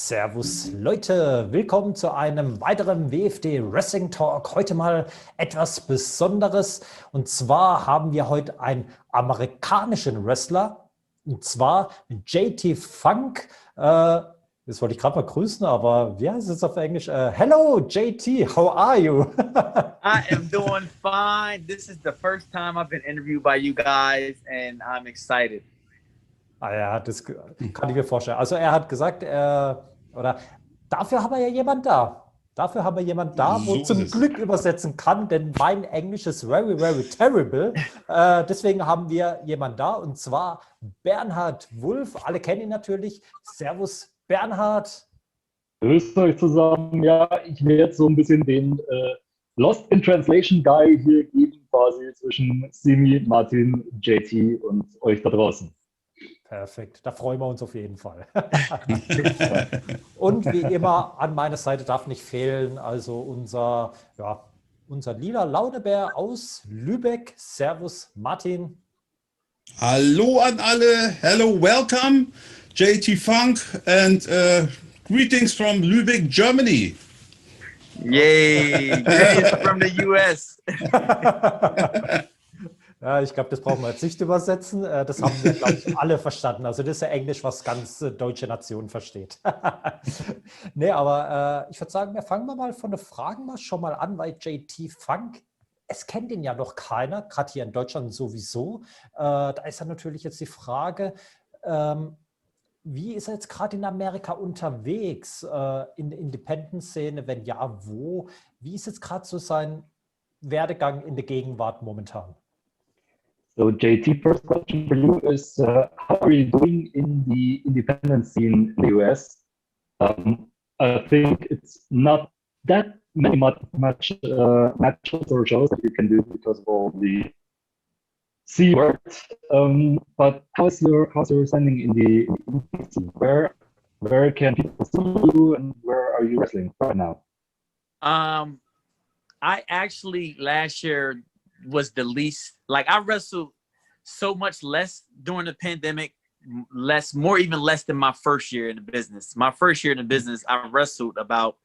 Servus Leute, willkommen zu einem weiteren WFD Wrestling Talk. Heute mal etwas Besonderes, und zwar haben wir heute einen amerikanischen Wrestler, und zwar JT Funk. Das wollte ich gerade mal grüßen, aber wie heißt es auf Englisch? Hello JT, how are you? I am doing fine. This is the first time I've been interviewed by you guys and I'm excited. Ah ja, das kann ich mir vorstellen. Also er hat gesagt, oder dafür haben wir ja jemand da. Dafür haben wir jemand da, wo zum Glück übersetzen kann, denn mein Englisch ist very, very terrible. Deswegen haben wir jemand da, und zwar Bernhard Wulff. Alle kennen ihn natürlich. Servus Bernhard. Grüßt euch zusammen. Ja, ich werde jetzt so ein bisschen den Lost in Translation Guy hier geben, quasi zwischen Simi, Martin, JT und euch da draußen. Perfekt, da freuen wir uns auf jeden Fall. Und wie immer, an meiner Seite darf nicht fehlen, also unser lila Launebär aus Lübeck. Servus Martin. Hallo an alle, hello, welcome, JT Funk, and greetings from Lübeck, Germany. Yay, greetings from the US. Ja, ich glaube, das brauchen wir jetzt nicht übersetzen. Das haben wir, glaube ich, alle verstanden. Also das ist ja Englisch, was ganz deutsche Nation versteht. Nee, aber ich würde sagen, wir fangen mal von den Fragen schon mal an, weil JT Funk, es kennt ihn ja noch keiner, gerade hier in Deutschland sowieso. Da ist ja natürlich jetzt die Frage, wie ist er jetzt gerade in Amerika unterwegs, in der Independent-Szene? Wenn ja, wo? Wie ist jetzt gerade so sein Werdegang in der Gegenwart momentan? So JT, first question for you is, how are you doing in the independent scene in the US? I think it's not that much matches or shows that you can do because of all the C word. But how's your standing in the scene? Where can people see you, and where are you wrestling right now? I actually last year was the least, like I wrestled so much less during the pandemic, even less than my first year in the business. My first year in the business, I wrestled about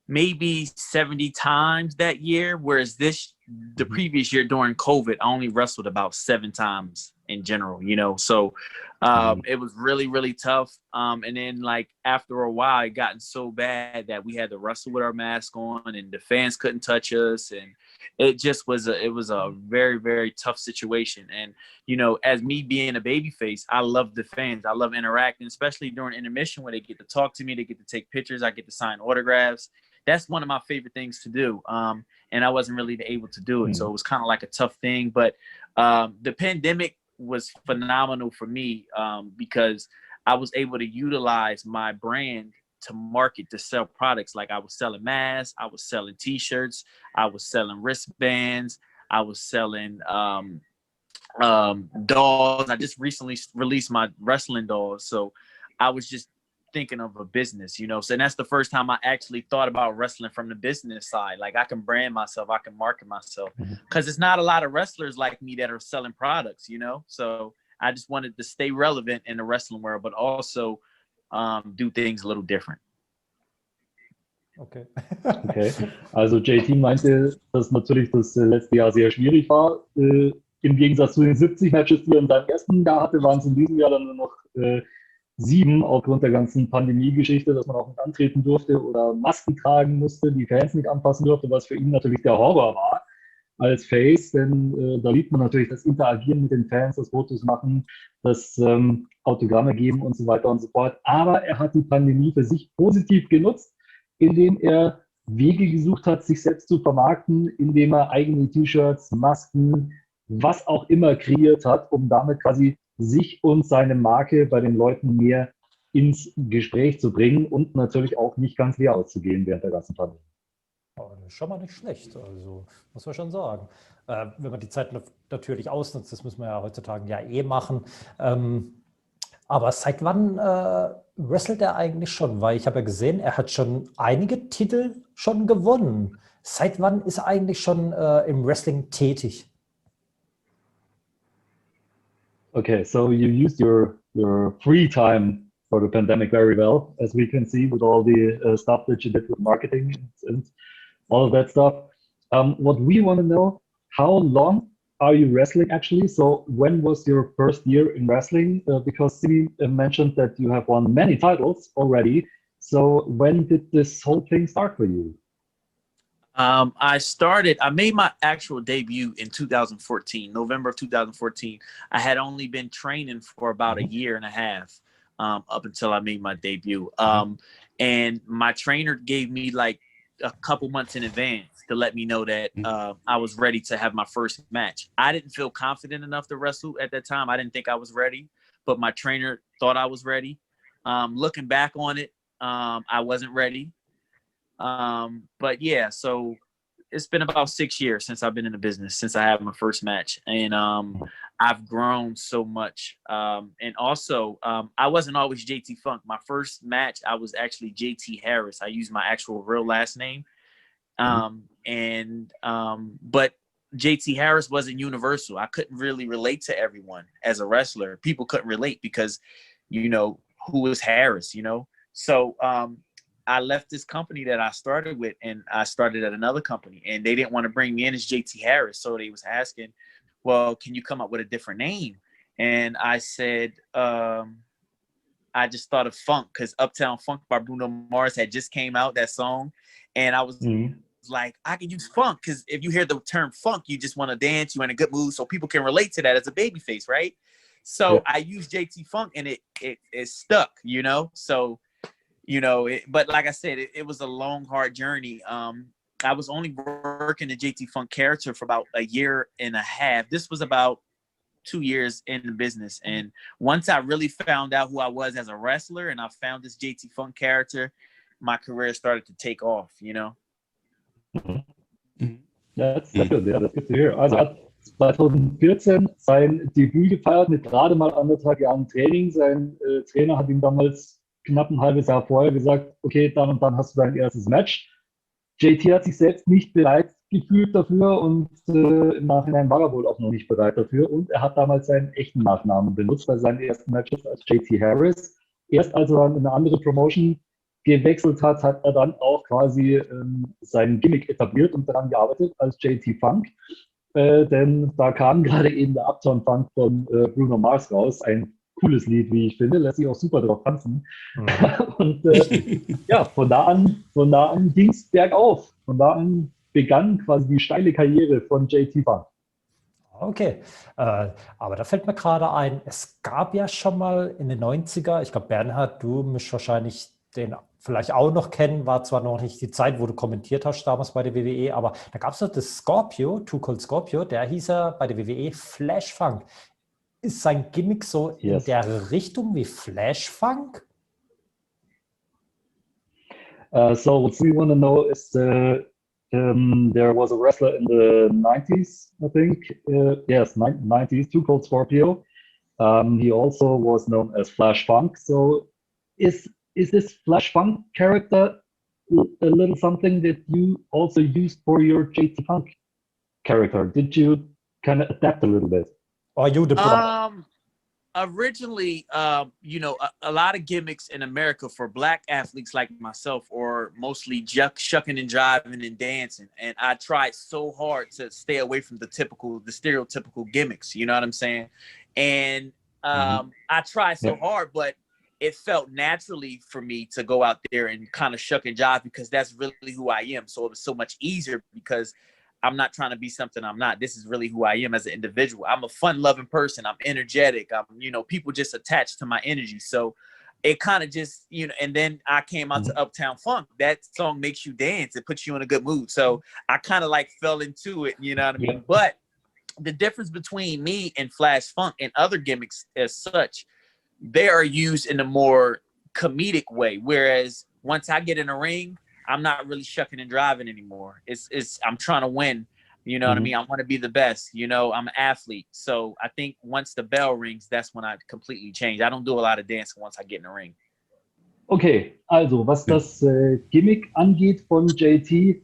maybe 70 times that year, whereas the previous year during COVID, I only wrestled about 7 times in general, you know? So it was really, really tough. And then like after a while, it gotten so bad that we had to wrestle with our mask on and the fans couldn't touch us. And it just was a very, very tough situation. And, you know, as me being a baby face, I love the fans. I love interacting, especially during intermission where they get to talk to me, they get to take pictures, I get to sign autographs. That's one of my favorite things to do. And I wasn't really able to do it. So it was kind of like a tough thing. But the pandemic was phenomenal for me because I was able to utilize my brand to market, to sell products. Like I was selling masks, I was selling t-shirts, I was selling wristbands, I was selling dolls. I just recently released my wrestling dolls. So I was just thinking of a business, you know. So that's the first time I actually thought about wrestling from the business side. Like I can brand myself, I can market myself, because it's not a lot of wrestlers like me that are selling products, you know. So I just wanted to stay relevant in the wrestling world, but also do things a little different. Okay. Okay. Also JT meinte, dass natürlich das letzte Jahr sehr schwierig war. Im Gegensatz zu den 70 Matches, die er in seinem ersten Jahr hatte, waren es in diesem Jahr dann nur noch 7 aufgrund der ganzen Pandemie-Geschichte, dass man auch nicht antreten durfte oder Masken tragen musste, die Fans nicht anfassen durfte, was für ihn natürlich der Horror war als Face, denn da liebt man natürlich das Interagieren mit den Fans, das Fotos machen, das Autogramme geben und so weiter und so fort. Aber er hat die Pandemie für sich positiv genutzt, indem er Wege gesucht hat, sich selbst zu vermarkten, indem er eigene T-Shirts, Masken, was auch immer kreiert hat, um damit quasi sich und seine Marke bei den Leuten mehr ins Gespräch zu bringen und natürlich auch nicht ganz leer auszugehen während der ganzen Pandemie. Oh, das ist schon mal nicht schlecht, also muss man schon sagen. Wenn man die Zeit natürlich ausnutzt, das müssen wir ja heutzutage ja eh machen. Aber seit wann wrestelt er eigentlich schon? Weil ich habe ja gesehen, er hat schon einige Titel schon gewonnen. Seit wann ist er eigentlich schon im Wrestling tätig? Okay, so you used your free time for the pandemic very well, as we can see with all the stuff that you did with marketing and all of that stuff. What we want to know, how long are you wrestling actually? So when was your first year in wrestling? Because Simi mentioned that you have won many titles already. So when did this whole thing start for you? I made my actual debut in 2014, November of 2014. I had only been training for about a year and a half up until I made my debut. And my trainer gave me like a couple months in advance to let me know that I was ready to have my first match. I didn't feel confident enough to wrestle at that time. I didn't think I was ready, but my trainer thought I was ready. Looking back on it, I wasn't ready. But yeah, so it's been about 6 years since I've been in the business, since I had my first match. And I've grown so much. And also, I wasn't always JT Funk. My first match, I was actually JT Harris. I used my actual real last name. But JT Harris wasn't universal. I couldn't really relate to everyone as a wrestler. People couldn't relate because, you know, who was Harris, you know? So I left this company that I started with and I started at another company and they didn't want to bring me in as JT Harris. So they was asking, well, can you come up with a different name? And I said, I just thought of Funk because Uptown Funk by Bruno Mars had just came out, that song. And I was like, I can use funk because if you hear the term funk, you just want to dance, you're in a good mood, so people can relate to that as a babyface, right? So I used JT Funk and it stuck, you know? So, you know, but like I said, it was a long, hard journey. I was only working the JT Funk character for about a year and a half. This was about 2 years in the business. And once I really found out who I was as a wrestler and I found this JT Funk character, my career started to take off, you know? That's good. Yeah, that's good to hear. Also er hat 2014 sein Debüt gefeiert mit gerade mal 1,5 Jahren Training. Sein Trainer hat ihm damals knapp ein halbes Jahr vorher gesagt, okay, dann und dann hast du dein erstes Match. JT hat sich selbst nicht bereit gefühlt dafür und im Nachhinein war er wohl auch noch nicht bereit dafür. Und er hat damals seinen echten Nachnamen benutzt bei seinen ersten Matches als JT Harris. Erst als er dann in eine andere Promotion gewechselt hat, hat er dann auch quasi sein Gimmick etabliert und daran gearbeitet als JT Funk. Denn da kam gerade eben der Uptown Funk von Bruno Mars raus. Ein cooles Lied, wie ich finde. Lässt sich auch super drauf tanzen. Und ja, von da an ging es bergauf. Von da an begann quasi die steile Karriere von JT Funk. Okay, aber da fällt mir gerade ein, es gab ja schon mal in den 90er, ich glaube Bernhard, du mich wahrscheinlich den vielleicht auch noch kennen, war zwar noch nicht die Zeit, wo du kommentiert hast damals bei der WWE, aber da gab es doch das Scorpio, Too Cold Scorpio, der hieß ja bei der WWE Flash Funk. Ist sein Gimmick so in der Richtung wie Flash Funk? So what we want to know is there was a wrestler in the 90s, I think. Yes, 90s, Too Cold Scorpio. He also was known as Flash Funk. So is this Flash Funk character a little something that you also used for your JT Funk character? Did you kind of adapt a little bit? Or you the Originally, you know, a lot of gimmicks in America for black athletes like myself or mostly shucking and jiving and dancing. And I tried so hard to stay away from the stereotypical gimmicks, you know what I'm saying? And I tried so hard, but it felt naturally for me to go out there and kind of shuck and jive because that's really who I am. So it was so much easier because I'm not trying to be something I'm not. This is really who I am as an individual. I'm a fun-loving person. I'm energetic. You know, people just attach to my energy. So it kind of just, you know, and then I came out to Uptown Funk. That song makes you dance. It puts you in a good mood. So I kind of like fell into it, you know what I mean? But the difference between me and Flash Funk and other gimmicks as such, they are used in a more comedic way. Whereas once I get in a ring, I'm not really shucking and driving anymore. I'm trying to win. You know what I mean? I want to be the best. You know, I'm an athlete. So I think once the bell rings, that's when I completely change. I don't do a lot of dancing once I get in the ring. Okay, also was das Gimmick angeht von JT,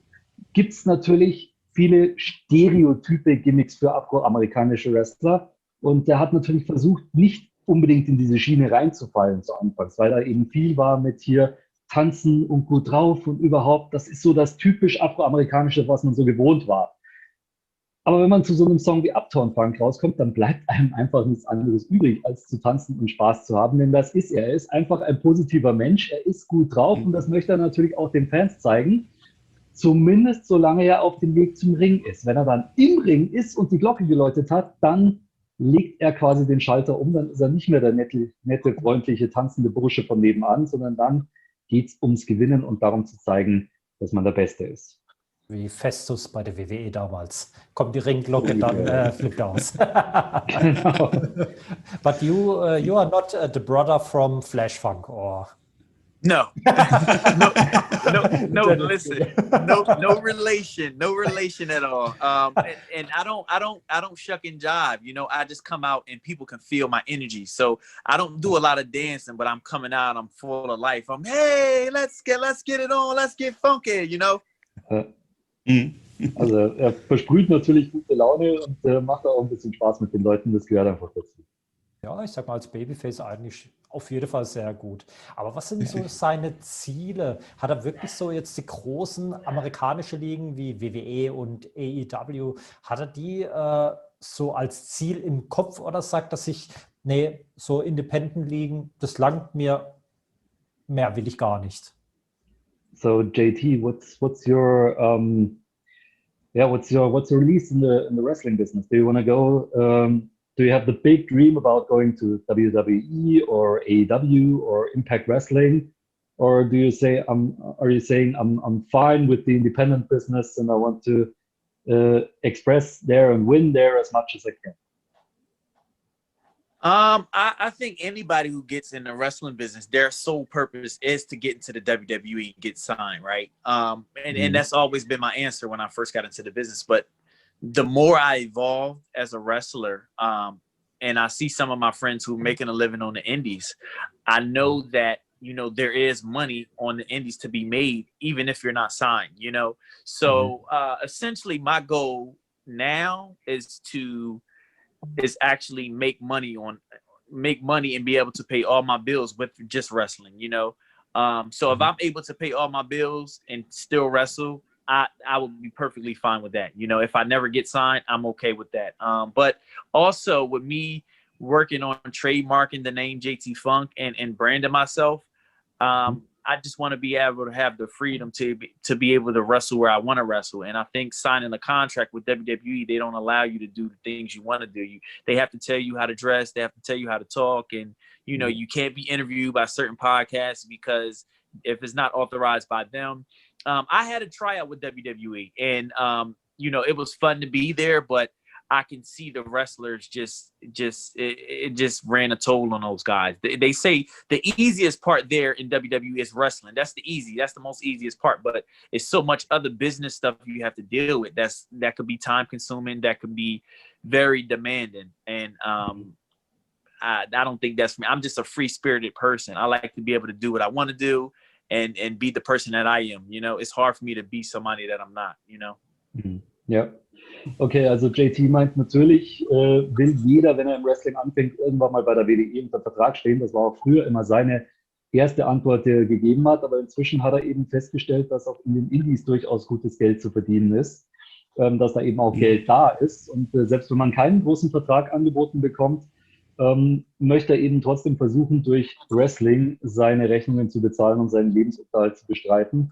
gibt es natürlich viele Stereotype Gimmicks für afroamerikanische Wrestler. Und der hat natürlich versucht, nicht unbedingt in diese Schiene reinzufallen zu Anfangs, weil da eben viel war mit hier tanzen und gut drauf und überhaupt, das ist so das typisch afroamerikanische, was man so gewohnt war. Aber wenn man zu so einem Song wie Uptown Funk rauskommt, dann bleibt einem einfach nichts anderes übrig, als zu tanzen und Spaß zu haben, denn das ist er. Er ist einfach ein positiver Mensch, er ist gut drauf und das möchte er natürlich auch den Fans zeigen, zumindest solange er auf dem Weg zum Ring ist. Wenn er dann im Ring ist und die Glocke geläutet hat, dann legt er quasi den Schalter um, dann ist er nicht mehr der nette, freundliche, tanzende Bursche von nebenan, sondern dann geht es ums Gewinnen und darum zu zeigen, dass man der Beste ist. Wie Festus bei der WWE damals. Kommt die Ringglocke, dann flippt er aus. Genau. But you are not the brother from Flash Funk, or? No, no, listen, no relation at all. And I don't shuck and jive. You know, I just come out and people can feel my energy. So I don't do a lot of dancing, but I'm coming out, I'm full of life. I'm, hey, let's get it on, let's get funky, you know. Also er versprüht natürlich gute Laune und macht auch ein bisschen Spaß mit den Leuten, das gehört einfach dazu. Ja, ich sag mal, als Babyface eigentlich auf jeden Fall sehr gut. Aber was sind so seine Ziele? Hat er wirklich so jetzt die großen amerikanischen Ligen wie WWE und AEW, hat er die so als Ziel im Kopf oder sagt er sich, nee, so Independent-Ligen, das langt mir, mehr will ich gar nicht? So JT, what's your release in the wrestling business? Do you want to go? Do you have the big dream about going to WWE or AEW or Impact Wrestling, or do you say are you saying I'm fine with the independent business and I want to express there and win there as much as I can? I think anybody who gets in the wrestling business, their sole purpose is to get into the WWE and get signed, right? And that's always been my answer when I first got into the business. But the more I evolved as a wrestler, and I see some of my friends who are making a living on the indies, I know that, you know, there is money on the indies to be made, even if you're not signed, you know? So essentially my goal now is actually make money and be able to pay all my bills with just wrestling, you know? So if I'm able to pay all my bills and still wrestle, I would be perfectly fine with that. You know, if I never get signed, I'm okay with that. But also with me working on trademarking the name JT Funk and branding myself, I just want to be able to have the freedom to be able to wrestle where I want to wrestle. And I think signing a contract with WWE, they don't allow you to do the things you want to do. They have to tell you how to dress. They have to tell you how to talk. And, you know, you can't be interviewed by certain podcasts because if it's not authorized by them. I had a tryout with WWE and, you know, it was fun to be there, but I can see the wrestlers it just ran a toll on those guys. They say the easiest part there in WWE is wrestling. That's the most easiest part, but it's so much other business stuff you have to deal with. That could be time consuming. That could be very demanding. And, I don't think that's me. I'm just a free spirited person. I like to be able to do what I want to do and be the person that I am. You know, it's hard for me to be somebody that I'm not, you know? Ja. Okay, also JT meint natürlich, will jeder, wenn er im Wrestling anfängt, irgendwann mal bei der WWE unter Vertrag stehen. Das war auch früher immer seine erste Antwort, die er gegeben hat. Aber inzwischen hat er eben festgestellt, dass auch in den Indies durchaus gutes Geld zu verdienen ist, dass da eben auch Geld da ist. Und selbst wenn man keinen großen Vertrag angeboten bekommt, möchte er eben trotzdem versuchen, durch Wrestling seine Rechnungen zu bezahlen und seinen Lebensunterhalt zu bestreiten.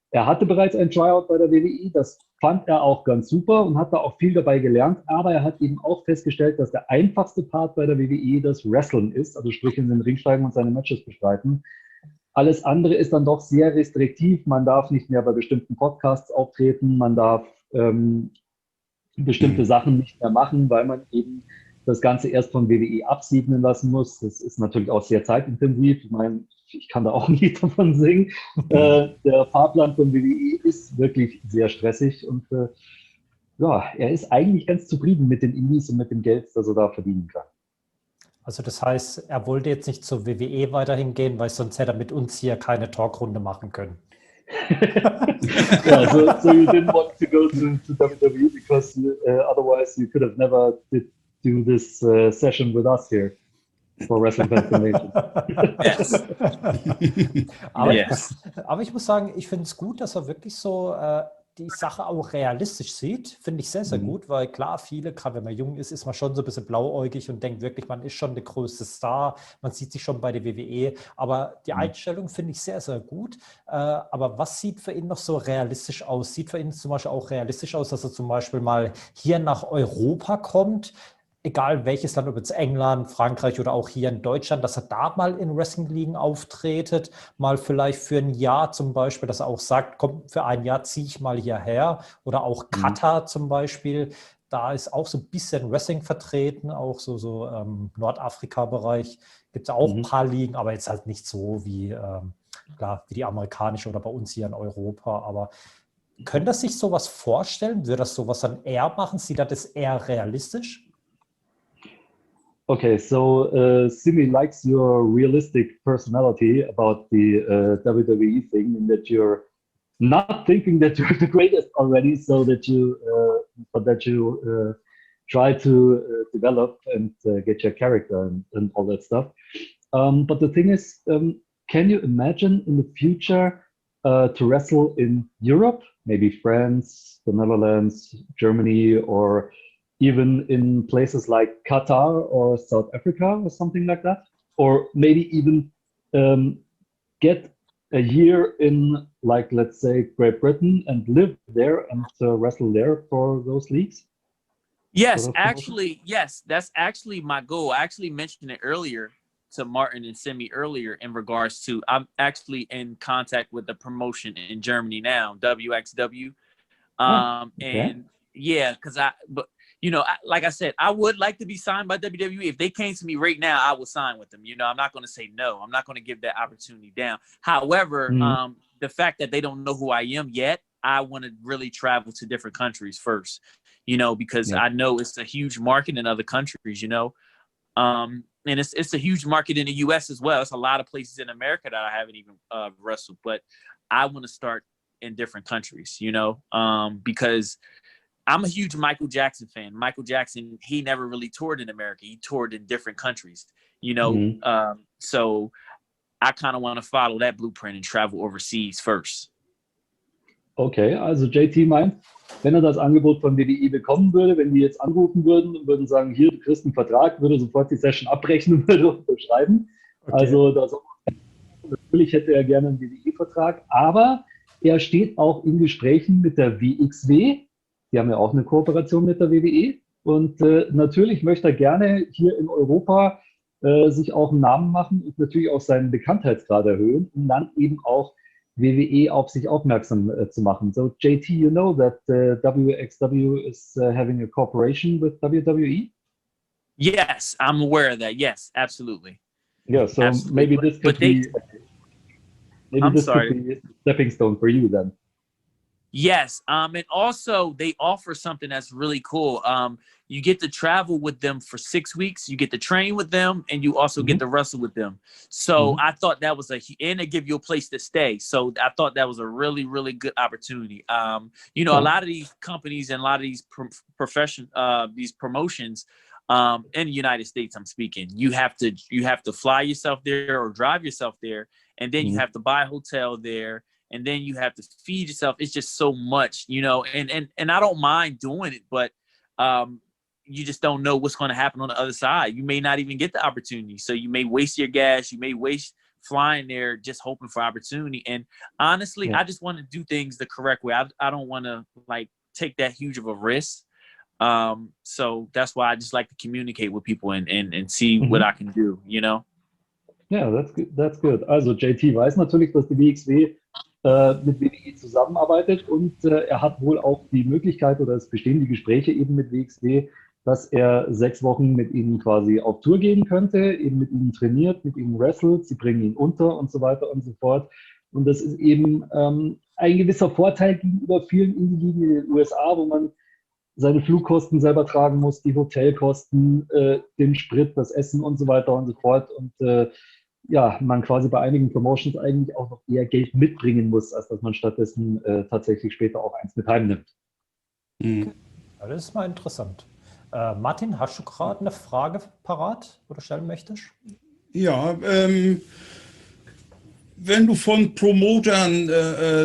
Er hatte bereits ein Tryout bei der WWE, das fand er auch ganz super und hat da auch viel dabei gelernt, aber er hat eben auch festgestellt, dass der einfachste Part bei der WWE das Wrestlen ist, also sprich in den Ring steigen und seine Matches bestreiten. Alles andere ist dann doch sehr restriktiv, man darf nicht mehr bei bestimmten Podcasts auftreten, man darf bestimmte Sachen nicht mehr machen, weil man eben das Ganze erst von WWE absegnen lassen muss. Das ist natürlich auch sehr zeitintensiv. Ich meine, ich kann da auch ein Lied davon singen. Der Fahrplan von WWE ist wirklich sehr stressig und ja, er ist eigentlich ganz zufrieden mit den Indies und mit dem Geld, das er da verdienen kann. Also das heißt, er wollte jetzt nicht zur WWE weiterhin gehen, weil sonst hätte er mit uns hier keine Talkrunde machen können. Yeah, so you didn't want to go to WWE because otherwise you could have never do this session with us here. for wrestling fans in Nation. Yes. Aber, Yes. aber ich muss sagen, ich finde es gut, dass er wirklich so die Sache auch realistisch sieht. Finde ich sehr, sehr gut, weil klar, viele, gerade wenn man jung ist, ist man schon so ein bisschen blauäugig und denkt wirklich, man ist schon der größte Star. Man sieht sich schon bei der WWE. Aber die Einstellung finde ich sehr, sehr gut. Aber was sieht für ihn noch so realistisch aus? Sieht für ihn zum Beispiel auch realistisch aus, dass er zum Beispiel mal hier nach Europa kommt? Egal welches Land, ob jetzt England, Frankreich oder auch hier in Deutschland, dass er da mal in Wrestling-Ligen auftretet, mal vielleicht für ein Jahr zum Beispiel, dass er auch sagt, komm, für ein Jahr ziehe ich mal hierher, oder auch Katar zum Beispiel, da ist auch so ein bisschen Wrestling vertreten, auch so Nordafrika-Bereich, gibt es auch ein paar Ligen, aber jetzt halt nicht so wie, klar, wie die amerikanische oder bei uns hier in Europa, aber können das sich sowas vorstellen? Würde das sowas dann eher machen? Sieht er das eher realistisch? Okay, so Simi likes your realistic personality about the WWE thing, in that you're not thinking that you're the greatest already, so that you try to develop and get your character and all that stuff. But the thing is, can you imagine in the future to wrestle in Europe, maybe France, the Netherlands, Germany, or even in places like Qatar or South Africa or something like that? Or maybe even get a year in, like, let's say, Great Britain and live there and wrestle there for those leagues? Yes, actually, yes, that's actually my goal. I actually mentioned it earlier to Martin and Simi earlier in regards to, I'm actually in contact with the promotion in Germany now, WXW. And yeah, but you know, like I said, I would like to be signed by WWE. If they came to me right now, I would sign with them. You know, I'm not going to say no. I'm not going to give that opportunity down. However, the fact that they don't know who I am yet, I want to really travel to different countries first, you know, because I know it's a huge market in other countries, you know. And it's a huge market in the US as well. It's a lot of places in America that I haven't even wrestled, but I want to start in different countries, you know, because I'm a huge Michael Jackson fan. Michael Jackson, he never really toured in America. He toured in different countries, you know. So I kind of want to follow that blueprint and travel overseas first. Okay, also JT meint, wenn er das Angebot von WWE bekommen würde, wenn die jetzt anrufen würden und würden sagen, hier, du kriegst einen Vertrag, würde sofort die Session abbrechen und würde unterschreiben. Okay. Also natürlich hätte er gerne einen WWE-Vertrag, aber er steht auch in Gesprächen mit der WXW. Die haben ja auch eine Kooperation mit der WWE. Und natürlich möchte er gerne hier in Europa sich auch einen Namen machen und natürlich auch seinen Bekanntheitsgrad erhöhen, um dann eben auch WWE auf sich aufmerksam zu machen. So JT, you know that WXW is having a cooperation with WWE? Yes, I'm aware of that. Yes, absolutely. Yeah, so absolutely. Maybe this could be a stepping stone for you then. Yes, and also they offer something that's really cool. You get to travel with them for 6 weeks. You get to train with them, and you also get to wrestle with them. So I thought that was and they give you a place to stay. So I thought that was a really, really good opportunity. You know, a lot of these companies and a lot of these these promotions in the United States, I'm speaking, you have to fly yourself there or drive yourself there, and then you have to buy a hotel there. And then you have to feed yourself. It's just so much, you know, and I don't mind doing it, but you just don't know what's going to happen on the other side. You may not even get the opportunity. So you may waste your gas. You may waste flying there just hoping for opportunity. And honestly, I just want to do things the correct way. I don't want to like take that huge of a risk. So that's why I just like to communicate with people and see what I can do, you know? Yeah, that's good. Also JT weiß natürlich, dass die WXW mit WWE zusammenarbeitet und er hat wohl auch die Möglichkeit, oder es bestehen die Gespräche eben mit WXW, dass er 6 Wochen mit ihnen quasi auf Tour gehen könnte, eben mit ihnen trainiert, mit ihnen wrestelt, sie bringen ihn unter und so weiter und so fort. Und das ist eben ein gewisser Vorteil gegenüber vielen Indie-Ligen in den USA, wo man seine Flugkosten selber tragen muss, die Hotelkosten, den Sprit, das Essen und so weiter und so fort. Und man quasi bei einigen Promotions eigentlich auch noch eher Geld mitbringen muss, als dass man stattdessen tatsächlich später auch eins mit heimnimmt. Okay. Ja, das ist mal interessant. Martin, hast du gerade eine Frage parat, wo du stellen möchtest? Ja, wenn du von Promotern,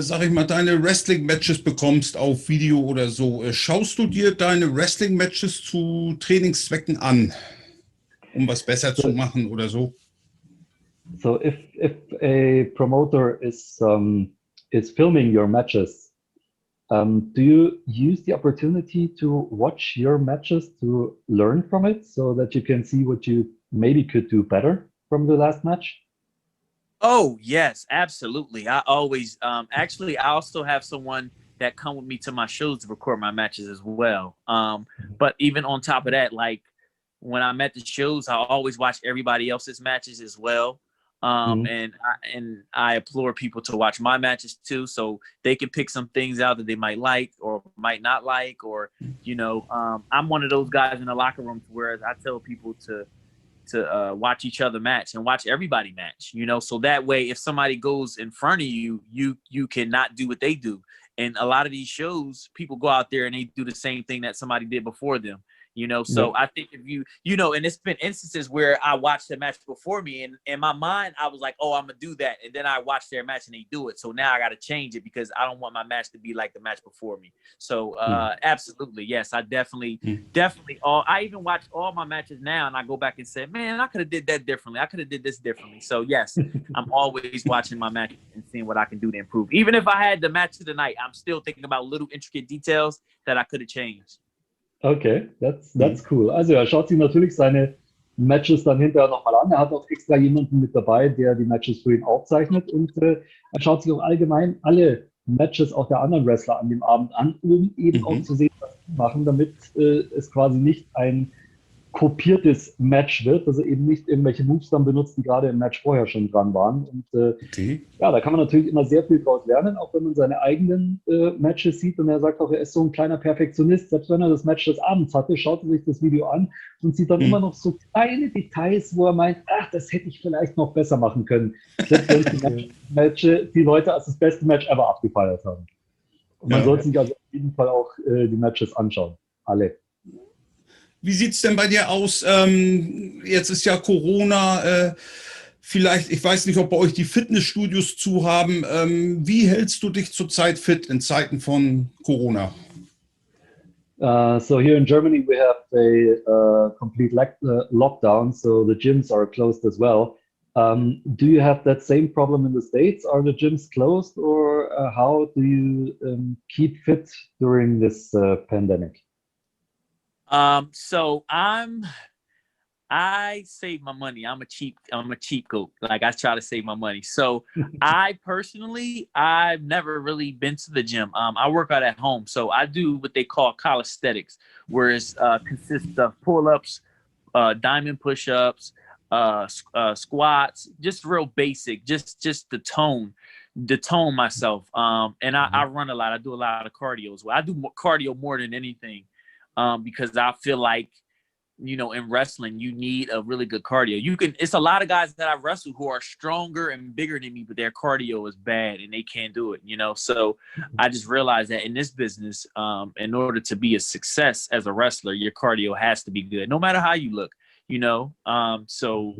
sag ich mal, deine Wrestling-Matches bekommst auf Video oder so, schaust du dir deine Wrestling-Matches zu Trainingszwecken an, um was besser zu machen oder so? So if a promoter is filming your matches, do you use the opportunity to watch your matches to learn from it so that you can see what you maybe could do better from the last match? Oh, yes, absolutely. I always, actually, I also have someone that come with me to my shows to record my matches as well. But even on top of that, like when I'm at the shows, I always watch everybody else's matches as well. And I implore people to watch my matches too, so they can pick some things out that they might like or might not like, or, I'm one of those guys in the locker room where I tell people to watch each other match and watch everybody match, so that way if somebody goes in front of you, you cannot do what they do. And a lot of these shows, people go out there and they do the same thing that somebody did before them. So I think if and it's been instances where I watched the match before me, and in my mind, I was like, oh, I'm going to do that. And then I watched their match and they do it. So now I got to change it because I don't want my match to be like the match before me. So absolutely. Yes, I definitely I even watch all my matches now and I go back and say, man, I could have did that differently. I could have did this differently. So yes, I'm always watching my matches and seeing what I can do to improve. Even if I had the match of the night, I'm still thinking about little intricate details that I could have changed. Okay, that's cool. Also er schaut sich natürlich seine Matches dann hinterher nochmal an. Er hat auch extra jemanden mit dabei, der die Matches für ihn aufzeichnet, und er schaut sich auch allgemein alle Matches auch der anderen Wrestler an dem Abend an, um eben auch zu sehen, was die machen, damit es quasi nicht ein kopiertes Match wird, also eben nicht irgendwelche Moves dann benutzt, die gerade im Match vorher schon dran waren. Und ja, da kann man natürlich immer sehr viel draus lernen, auch wenn man seine eigenen Matches sieht. Und er sagt auch, er ist so ein kleiner Perfektionist. Selbst wenn er das Match des Abends hatte, schaut er sich das Video an und sieht dann immer noch so kleine Details, wo er meint, ach, das hätte ich vielleicht noch besser machen können. Selbst wenn die Leute als das beste Match ever abgefeiert haben. Und man sollte sich also auf jeden Fall auch die Matches anschauen. Alle. Wie sieht es denn bei dir aus? Jetzt ist ja Corona, vielleicht, ich weiß nicht, ob bei euch die Fitnessstudios zu haben. Wie hältst du dich zurzeit fit in Zeiten von Corona? So here in Germany we have a complete lockdown, so the gyms are closed as well. Do you have that same problem in the States? Are the gyms closed, or how do you keep fit during this pandemic? So I save my money. I'm a cheap goat. Like I try to save my money. So I've never really been to the gym. I work out at home. So I do what they call calisthenics, where it consists of pull-ups, diamond push-ups, squats, just real basic, just to tone myself. And I run a lot. I do a lot of cardio as well. I do cardio more than anything. Because I feel like, in wrestling, you need a really good cardio. It's a lot of guys that I wrestle who are stronger and bigger than me, but their cardio is bad and they can't do it, So I just realized that in this business, in order to be a success as a wrestler, your cardio has to be good, no matter how you look, So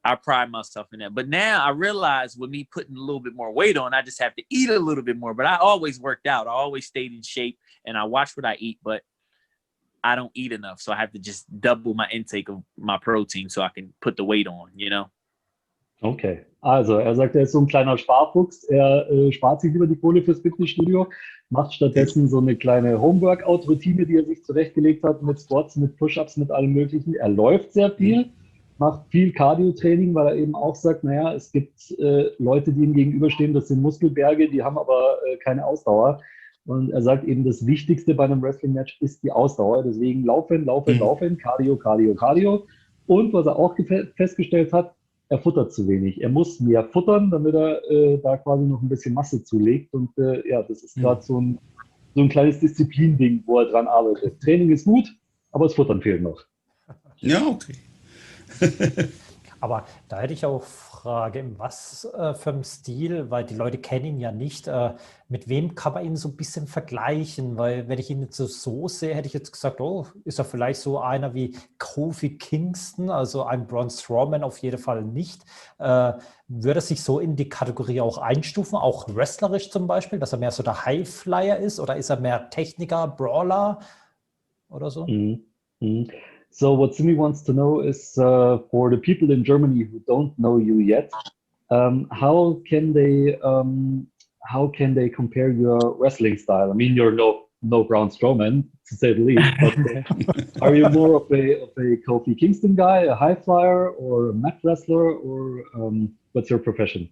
I pride myself in that. But now I realize with me putting a little bit more weight on, I just have to eat a little bit more. But I always worked out. I always stayed in shape and I watch what I eat, but I don't eat enough, so I have to just double my intake of my protein so I can put the weight on, Okay, also er sagt, er ist so ein kleiner Sparfuchs. Er spart sich lieber die Kohle fürs Fitnessstudio, macht stattdessen so eine kleine Home-Workout-Routine, die er sich zurechtgelegt hat, mit Squats, mit Push-Ups, mit allem Möglichen. Er läuft sehr viel, macht viel Cardio-Training, weil er eben auch sagt, naja, es gibt Leute, die ihm gegenüberstehen, das sind Muskelberge, die haben aber keine Ausdauer. Und er sagt eben, das Wichtigste bei einem Wrestling-Match ist die Ausdauer. Deswegen laufen, Cardio, Cardio, Cardio. Und was er auch festgestellt hat, er futtert zu wenig. Er muss mehr futtern, damit er da quasi noch ein bisschen Masse zulegt. Und ja, das ist gerade so ein kleines Disziplin-Ding, wo er dran arbeitet. Training ist gut, aber das Futtern fehlt noch. Ja, okay. Aber da hätte ich auch Frage, in was für einem Stil, weil die Leute kennen ihn ja nicht, mit wem kann man ihn so ein bisschen vergleichen? Weil wenn ich ihn jetzt so sehe, hätte ich jetzt gesagt, oh, ist er vielleicht so einer wie Kofi Kingston, also ein Braun Strowman auf jeden Fall nicht. Würde er sich so in die Kategorie auch einstufen, auch wrestlerisch zum Beispiel, dass er mehr so der Highflyer ist oder ist er mehr Techniker, Brawler oder so? Mhm. Mhm. So what Simi wants to know is for the people in Germany who don't know you yet, how can they compare your wrestling style? I mean, you're no Braun Strowman to say the least, but are you more of a Kofi Kingston guy, a high flyer, or a mat wrestler, or what's your profession?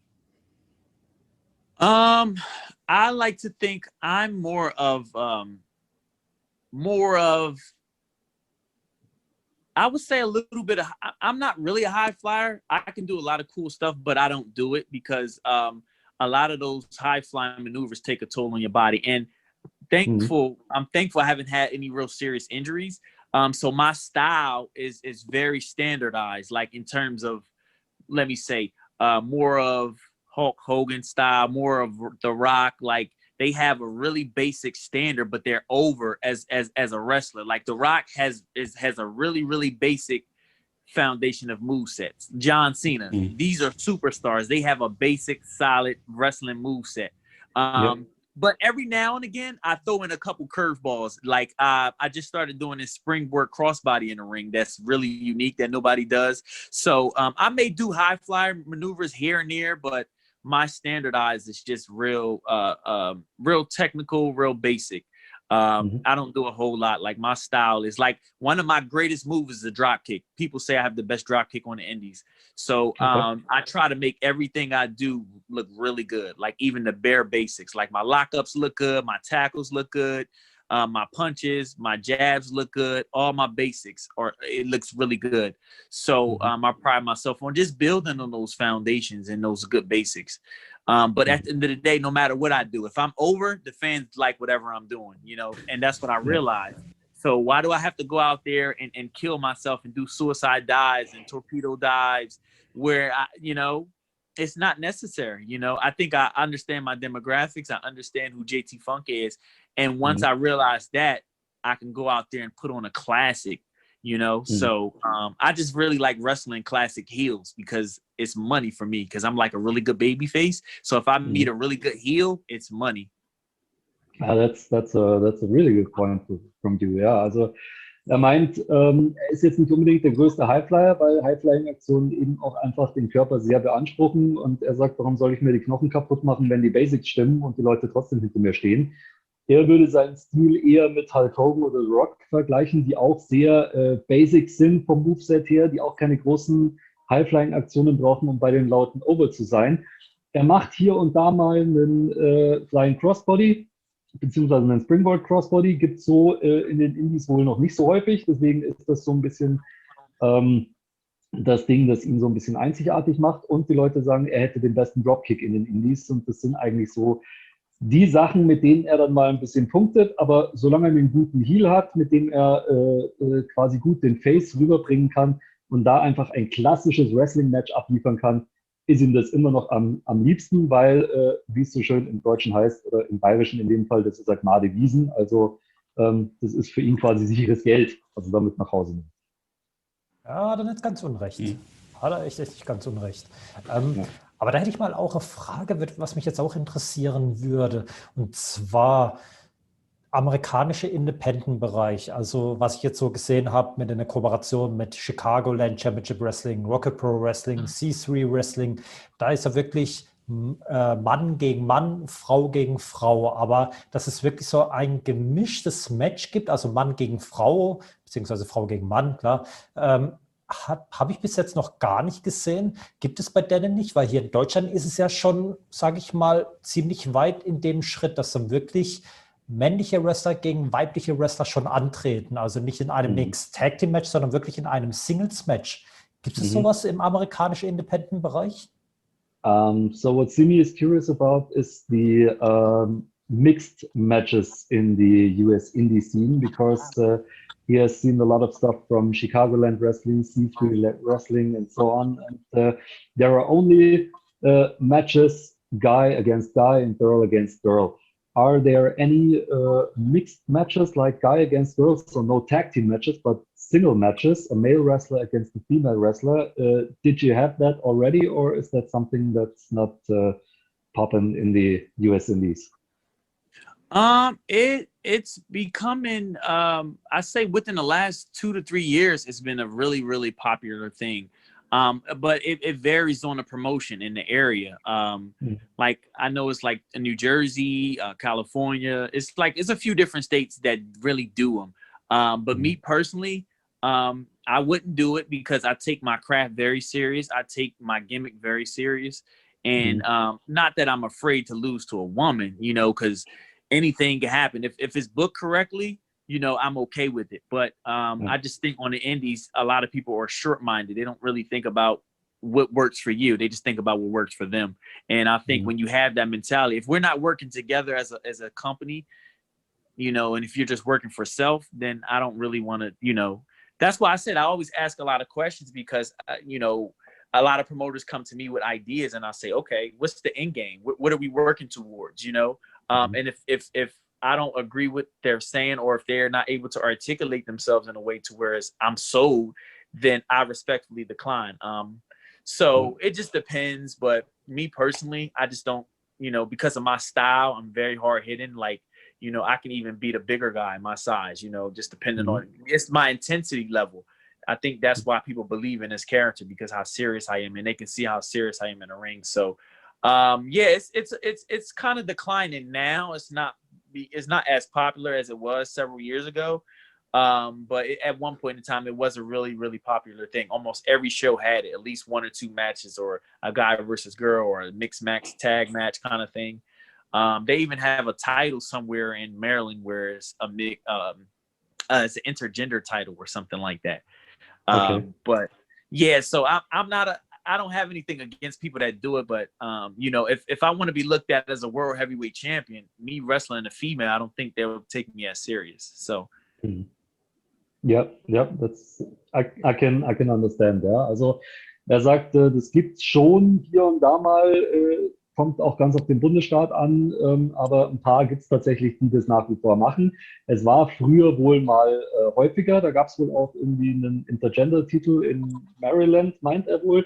I like to think I'm more of I would say a little bit of, I'm not really a high flyer. I can do a lot of cool stuff, but I don't do it because a lot of those high flying maneuvers take a toll on your body. And I'm thankful I haven't had any real serious injuries. So my style is very standardized, like in terms of, let me say, more of Hulk Hogan style, more of The Rock. Like they have a really basic standard, but they're over as a wrestler. Like The Rock has a really, really basic foundation of movesets. John Cena, these are superstars. They have a basic, solid wrestling moveset. But every now and again, I throw in a couple curveballs. Like I just started doing this springboard crossbody in the ring. That's really unique that nobody does. So I may do high flyer maneuvers here and there, but my standardized is just real technical, real basic. I don't do a whole lot. Like my style is like one of my greatest moves is a drop kick. People say I have the best drop kick on the indies. So I try to make everything I do look really good. Like even the bare basics, like my lockups look good. My tackles look good. My punches, my jabs look good. All my basics it looks really good. So I pride myself on just building on those foundations and those good basics. But at the end of the day, no matter what I do, if I'm over, the fans like whatever I'm doing, and that's what I realized. So why do I have to go out there and kill myself and do suicide dives and torpedo dives where it's not necessary. I think I understand my demographics. I understand who JT Funk is. And once I realize that, I can go out there and put on a classic, So I just really like wrestling classic heels because it's money for me because I'm like a really good baby face. So if I meet a really good heel, it's money. That's a really good point from you. Ja, also er meint, er ist jetzt nicht unbedingt der größte Highflyer, weil Highflying-Aktionen eben auch einfach den Körper sehr beanspruchen. Und er sagt, warum soll ich mir die Knochen kaputt machen, wenn die Basics stimmen und die Leute trotzdem hinter mir stehen? Er würde seinen Stil eher mit Hulk Hogan oder The Rock vergleichen, die auch sehr basic sind vom Moveset her, die auch keine großen High-Flying-Aktionen brauchen, um bei den Lauten over zu sein. Er macht hier und da mal einen Flying Crossbody, beziehungsweise einen Springboard Crossbody, gibt es so in den Indies wohl noch nicht so häufig. Deswegen ist das so ein bisschen das Ding, das ihn so ein bisschen einzigartig macht. Und die Leute sagen, er hätte den besten Dropkick in den Indies. Und das sind eigentlich so die Sachen, mit denen er dann mal ein bisschen punktet. Aber solange er einen guten Heel hat, mit dem er quasi gut den Face rüberbringen kann und da einfach ein klassisches Wrestling-Match abliefern kann, ist ihm das immer noch am liebsten, weil, wie es so schön im Deutschen heißt, oder im Bayerischen in dem Fall, das ist halt Made Wiesen. Also das ist für ihn quasi sicheres Geld, also damit nach Hause nimmt. Ja, hat er nicht ganz unrecht. Hat er echt nicht ganz unrecht. Aber da hätte ich mal auch eine Frage, was mich jetzt auch interessieren würde. Und zwar amerikanische Independent-Bereich. Also was ich jetzt so gesehen habe mit einer Kooperation mit Chicago Land Championship Wrestling, Rocket Pro Wrestling, C3 Wrestling. Da ist ja wirklich Mann gegen Mann, Frau gegen Frau. Aber dass es wirklich so ein gemischtes Match gibt, also Mann gegen Frau, beziehungsweise Frau gegen Mann, klar, habe ich bis jetzt noch gar nicht gesehen. Gibt es bei denen nicht? Weil hier in Deutschland ist es ja schon, sage ich mal, ziemlich weit in dem Schritt, dass dann wirklich männliche Wrestler gegen weibliche Wrestler schon antreten. Also nicht in einem Mixed Tag Team Match, sondern wirklich in einem Singles Match. Gibt es sowas im amerikanischen Independent-Bereich? So what Simi is curious about is the mixed matches in the US indie scene, because he has seen a lot of stuff from Chicagoland Wrestling, C3 Wrestling, and so on. And there are only matches guy against guy and girl against girl. Are there any mixed matches like guy against girl? So no tag team matches, but single matches, a male wrestler against a female wrestler. Did you have that already, or is that something that's not popping in the US Indies? It's becoming I say within the last 2 to 3 years, it's been a really, really popular thing. But it varies on the promotion in the area. Like I know it's like in New Jersey, California. It's a few different states that really do them. But me personally, I wouldn't do it because I take my craft very serious. I take my gimmick very serious. And not that I'm afraid to lose to a woman, you know, because anything can happen. If it's booked correctly, you know, I'm okay with it. But I just think on the indies, a lot of people are short-minded. They don't really think about what works for you. They just think about what works for them. And I think when you have that mentality, if we're not working together as a company, you know, and if you're just working for self, then I don't really want to, you know, that's why I said I always ask a lot of questions because, you know, a lot of promoters come to me with ideas and I say, okay, what's the end game? What are we working towards, you know? And if I don't agree with they're saying, or if they're not able to articulate themselves in a way to where I'm sold, then I respectfully decline. So it just depends. But me personally, I just don't, you know, because of my style, I'm very hard hitting. Like, you know, I can even beat a bigger guy my size, you know, just depending on it's my intensity level. I think that's why people believe in this character, because how serious I am, and they can see how serious I am in the ring. So yeah, it's kind of declining now. It's not as popular as it was several years ago. But at one point in time, it was a really, really popular thing. Almost every show had it, at least 1 or 2 matches, or a guy versus girl, or a mixed match tag match kind of thing. They even have a title somewhere in Maryland where it's it's an intergender title or something like that. But yeah, so I don't have anything against people that do it, but you know, if I want to be looked at as a world heavyweight champion, me wrestling a female, I don't think they will take me as serious. So Ja, I can understand, ja. Also er sagt, das gibt schon hier und da mal, kommt auch ganz auf den Bundesstaat an, aber ein paar gibt es tatsächlich, die das nach wie vor machen. Es war früher wohl mal häufiger, da gab es wohl auch irgendwie einen Intergender-Titel in Maryland, meint er wohl.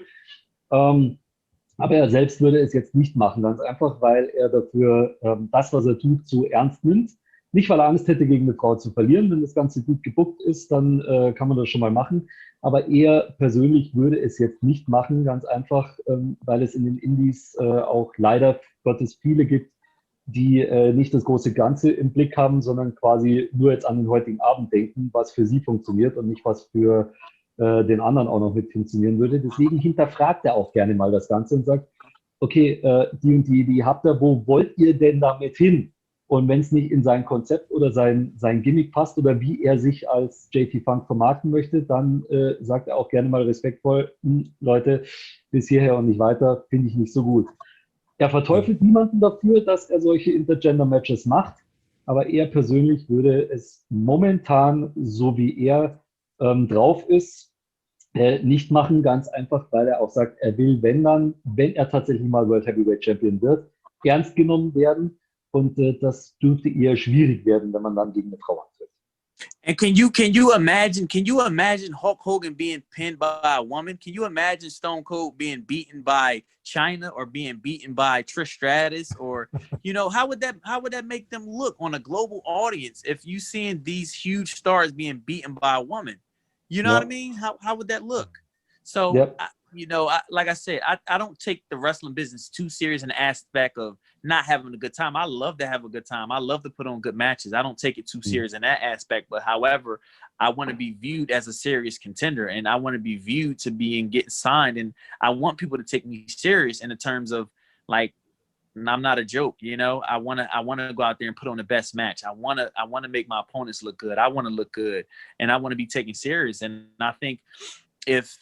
Aber er selbst würde es jetzt nicht machen, ganz einfach, weil er dafür das, was er tut, zu ernst nimmt. Nicht, weil er Angst hätte, gegen eine Frau zu verlieren. Wenn das Ganze gut gebuckt ist, dann kann man das schon mal machen. Aber er persönlich würde es jetzt nicht machen, ganz einfach, weil es in den Indies auch leider Gottes viele gibt, die nicht das große Ganze im Blick haben, sondern quasi nur jetzt an den heutigen Abend denken, was für sie funktioniert und nicht, was für den anderen auch noch mit funktionieren würde. Deswegen hinterfragt er auch gerne mal das Ganze und sagt, okay, die und die Idee habt ihr, wo wollt ihr denn damit hin? Und wenn es nicht in sein Konzept oder sein Gimmick passt oder wie er sich als JT Funk vermarkten möchte, dann sagt er auch gerne mal respektvoll, Leute, bis hierher und nicht weiter, finde ich nicht so gut. Er verteufelt niemanden dafür, dass er solche Intergender-Matches macht, aber er persönlich würde es momentan, so wie er drauf ist, nicht machen, ganz einfach, weil er auch sagt, er will, wenn er tatsächlich mal World Heavyweight Champion wird, ernst genommen werden. Und das dürfte eher schwierig werden, wenn man dann gegen eine Frau antritt. And can you imagine Hulk Hogan being pinned by a woman? Can you imagine Stone Cold being beaten by China or being beaten by Trish Stratus? Or, you know, how would that make them look on a global audience if you seeing these huge stars being beaten by a woman? You know what I mean? How would that look? So, you know, like I said, I don't take the wrestling business too serious in the aspect of not having a good time. I love to have a good time. I love to put on good matches. I don't take it too serious in that aspect. But however, I want to be viewed as a serious contender, and I want to be viewed to be and get signed. And I want people to take me serious in the terms of, like, I'm not a joke, you know. I want to go out there and put on the best match. I want to make my opponents look good. I want to look good, and I want to be taken serious. And I think if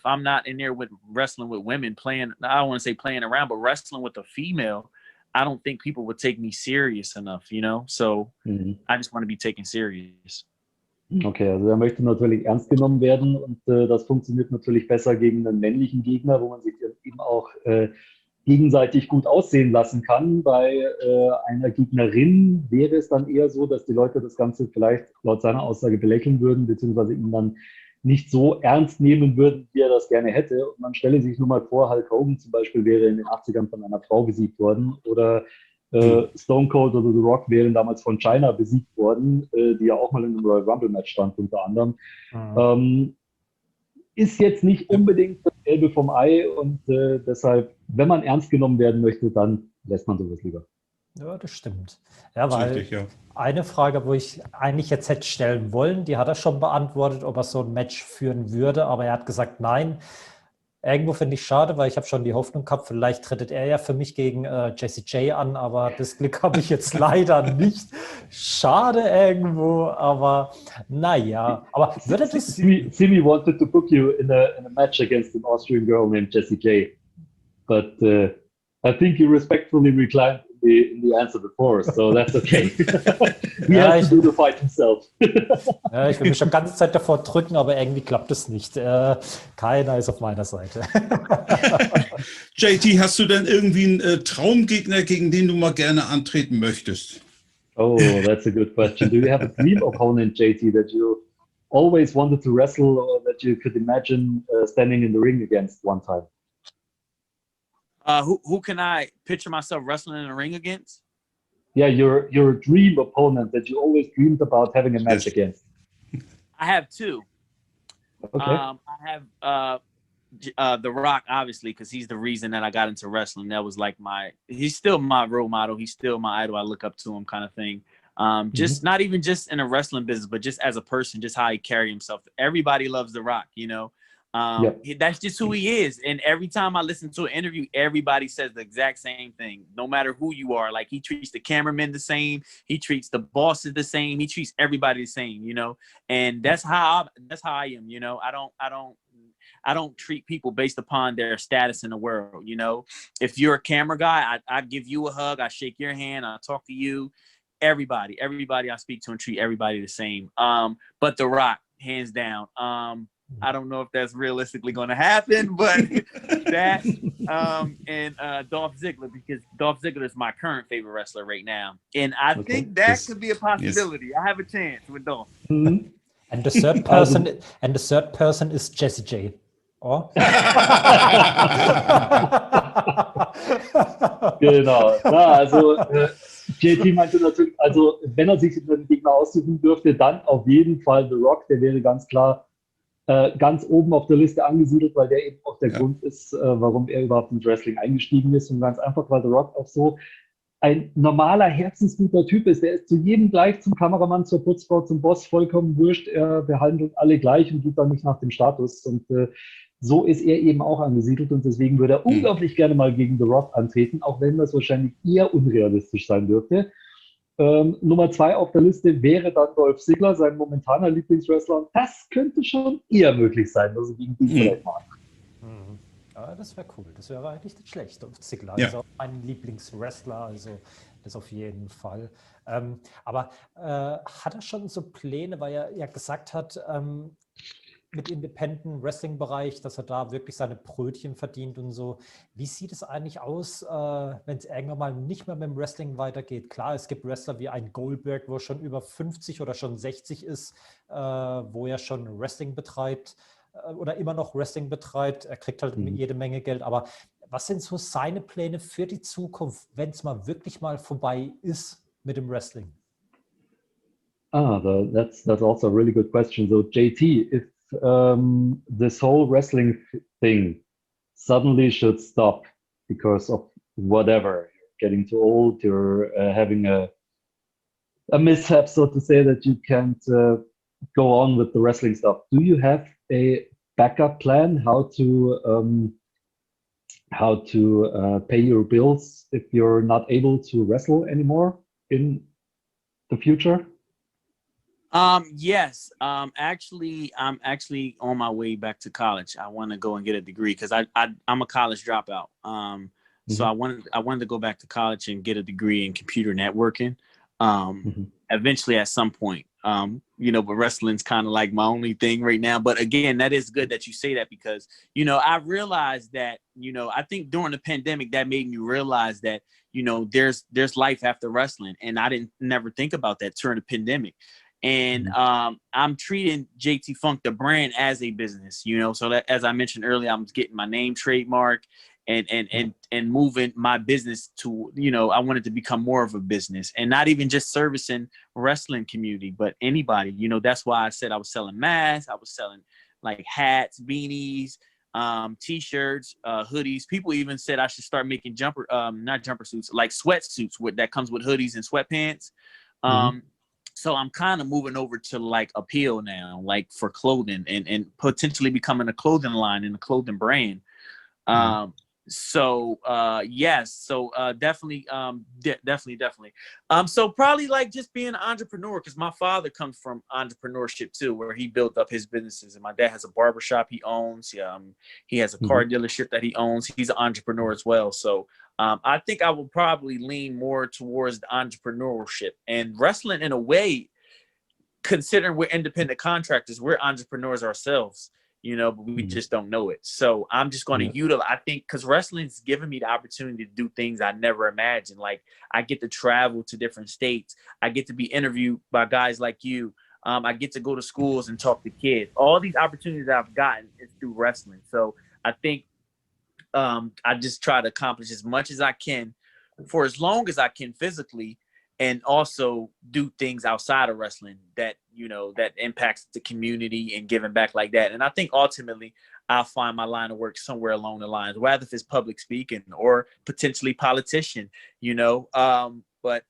I'm not in there with wrestling with women, playing, I don't want to say playing around, but wrestling with a female, I don't think people would take me serious enough, you know? So I just want to be taken serious. Okay, also er möchte natürlich ernst genommen werden und das funktioniert natürlich besser gegen einen männlichen Gegner, wo man sich eben auch gegenseitig gut aussehen lassen kann. Bei einer Gegnerin wäre es dann eher so, dass die Leute das Ganze vielleicht laut seiner Aussage belächeln würden, beziehungsweise ihn dann nicht so ernst nehmen würden, wie er das gerne hätte. Und man stelle sich nur mal vor, Hulk Hogan zum Beispiel wäre in den 80ern von einer Frau besiegt worden oder Stone Cold oder The Rock wären damals von China besiegt worden, die ja auch mal in einem Royal Rumble Match stand unter anderem. Ist jetzt nicht unbedingt das Gelbe vom Ei und deshalb, wenn man ernst genommen werden möchte, dann lässt man sowas lieber. Ja, das stimmt. Ja, weil Richtig, ja. eine Frage, wo ich eigentlich jetzt hätte stellen wollen, die hat er schon beantwortet, ob er so ein Match führen würde, aber er hat gesagt, nein. Irgendwo finde ich schade, weil ich habe schon die Hoffnung gehabt, vielleicht tritt er ja für mich gegen Jessie J an, aber das Glück habe ich jetzt leider nicht. Schade irgendwo, aber naja. Aber würde das... Simi wanted to book you in a match against an Austrian girl named Jessie J, but I think you respectfully reclined in the answer before, so that's okay. He has to do the fight himself. Ja, ich will mich schon die ganze Zeit davor drücken, aber irgendwie klappt es nicht. Keiner ist auf meiner Seite. JT, hast du denn irgendwie einen Traumgegner, gegen den du mal gerne antreten möchtest? Oh, that's a good question. Do you have a dream opponent, JT, that you always wanted to wrestle or that you could imagine standing in the ring against one time? Who can I picture myself wrestling in a ring against? Yeah, your dream opponent that you always dreamed about having a match against. I have two. Okay. I have The Rock, obviously, because he's the reason that I got into wrestling. That was like he's still my role model. He's still my idol. I look up to him, kind of thing. Just not even just in a wrestling business, but just as a person, just how he carry himself. Everybody loves The Rock, you know. That's just who he is. And every time I listen to an interview, everybody says the exact same thing, no matter who you are. Like, he treats the cameraman the same, he treats the bosses the same, he treats everybody the same, you know. And that's how I am, you know. I don't treat people based upon their status in the world, you know. If you're a camera guy, I give you a hug, I shake your hand, I talk to you. Everybody I speak to and treat everybody the same. But The Rock, hands down. I don't know if that's realistically going to happen, but that and Dolph Ziggler, because Dolph Ziggler is my current favorite wrestler right now, and I think that could be a possibility. Yes. I have a chance with Dolph. And the third person is Jessie J. Oh? Genau. Ja, also JT meinte natürlich, also wenn er sich einen Gegner aussuchen dürfte, dann auf jeden Fall The Rock, der wäre ganz klar ganz oben auf der Liste angesiedelt, weil der eben auch der Grund ist, warum er überhaupt ins Wrestling eingestiegen ist. Und ganz einfach, weil The Rock auch so ein normaler, herzensguter Typ ist. Der ist zu jedem gleich, zum Kameramann, zur Putzfrau, zum Boss, vollkommen wurscht. Er behandelt alle gleich und geht dann nicht nach dem Status. Und so ist er eben auch angesiedelt. Und deswegen würde er unglaublich gerne mal gegen The Rock antreten, auch wenn das wahrscheinlich eher unrealistisch sein dürfte. Nummer 2 auf der Liste wäre dann Dolph Ziggler, sein momentaner Lieblingswrestler. Und das könnte schon eher möglich sein, dass er gegen ihn vielleicht mal antritt. Ja, das wäre cool. Das wäre eigentlich nicht schlecht. Dolph Ziggler ist auch mein Lieblingswrestler, also das auf jeden Fall. Aber hat er schon so Pläne, weil er ja gesagt hat, mit Independent Wrestling Bereich, dass er da wirklich seine Brötchen verdient und so. Wie sieht es eigentlich aus, wenn es irgendwann mal nicht mehr mit dem Wrestling weitergeht? Klar, es gibt Wrestler wie ein Goldberg, wo er schon über 50 oder schon 60 ist, wo er schon Wrestling betreibt oder immer noch Wrestling betreibt. Er kriegt halt jede Menge Geld. Aber was sind so seine Pläne für die Zukunft, wenn es mal wirklich mal vorbei ist mit dem Wrestling? That's also a really good question. So JT, if this whole wrestling thing suddenly should stop because of whatever, you're getting too old, you're having a mishap, so to say, that you can't go on with the wrestling stuff. Do you have a backup plan how to pay your bills if you're not able to wrestle anymore in the future? Yes. Actually, I'm actually on my way back to college. I want to go and get a degree because I'm a college dropout. So I wanted to go back to college and get a degree in computer networking. Eventually, at some point, But wrestling's kind of like my only thing right now. But again, that is good that you say that because, I realized that, I think during the pandemic that made me realize that, there's life after wrestling. And I didn't never think about that during the pandemic. And I'm treating JT Funk, the brand, as a business, so that, as I mentioned earlier, I'm getting my name trademark and moving my business to, I wanted to become more of a business and not even just servicing wrestling community, but anybody, that's why I said I was selling masks. I was selling like hats, beanies, t-shirts, hoodies. People even said I should start making not jumper suits, like sweatsuits that comes with hoodies and sweatpants. So I'm kind of moving over to like appeal now, like for clothing and potentially becoming a clothing line and a clothing brand. Yes. So definitely. So probably like just being an entrepreneur, because my father comes from entrepreneurship too, where he built up his businesses. And my dad has a barbershop he owns. He has a car dealership that he owns. He's an entrepreneur as well. So I think I will probably lean more towards the entrepreneurship and wrestling in a way, considering we're independent contractors, we're entrepreneurs ourselves. But we just don't know it. So I'm just going to utilize, I think, because wrestling's given me the opportunity to do things I never imagined. Like I get to travel to different states. I get to be interviewed by guys like you. I get to go to schools and talk to kids. All these opportunities I've gotten is through wrestling. So I think I just try to accomplish as much as I can for as long as I can physically, and also do things outside of wrestling that, that impacts the community and giving back like that. And I think ultimately I'll find my line of work somewhere along the lines, whether if it's public speaking or potentially politician, but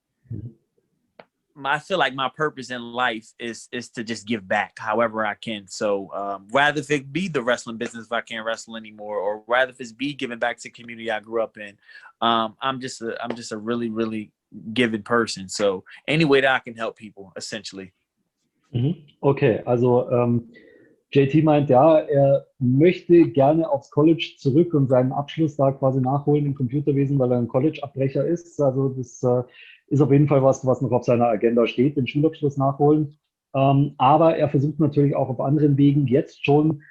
I feel like my purpose in life is to just give back however I can. So rather if it be the wrestling business, if I can't wrestle anymore, or rather if it's be giving back to the community I grew up in, I'm just a really, really giving person. So any way that I can help people, essentially. Okay, also JT meint, ja, er möchte gerne aufs College zurück und seinen Abschluss da quasi nachholen im Computerwesen, weil er ein College-Abbrecher ist. Also das ist auf jeden Fall was noch auf seiner Agenda steht, den Schulabschluss nachholen. Aber er versucht natürlich auch auf anderen Wegen jetzt schon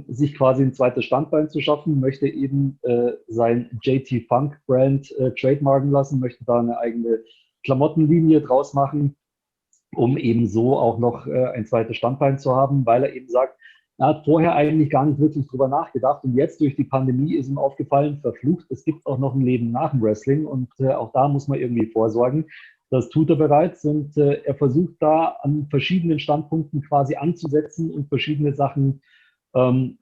sich quasi ein zweites Standbein zu schaffen, möchte eben sein JT Funk Brand trademarken lassen, möchte da eine eigene Klamottenlinie draus machen, um eben so auch noch ein zweites Standbein zu haben, weil er eben sagt, er hat vorher eigentlich gar nicht wirklich drüber nachgedacht und jetzt durch die Pandemie ist ihm aufgefallen, verflucht, es gibt auch noch ein Leben nach dem Wrestling und auch da muss man irgendwie vorsorgen. Das tut er bereits und er versucht da an verschiedenen Standpunkten quasi anzusetzen und verschiedene Sachen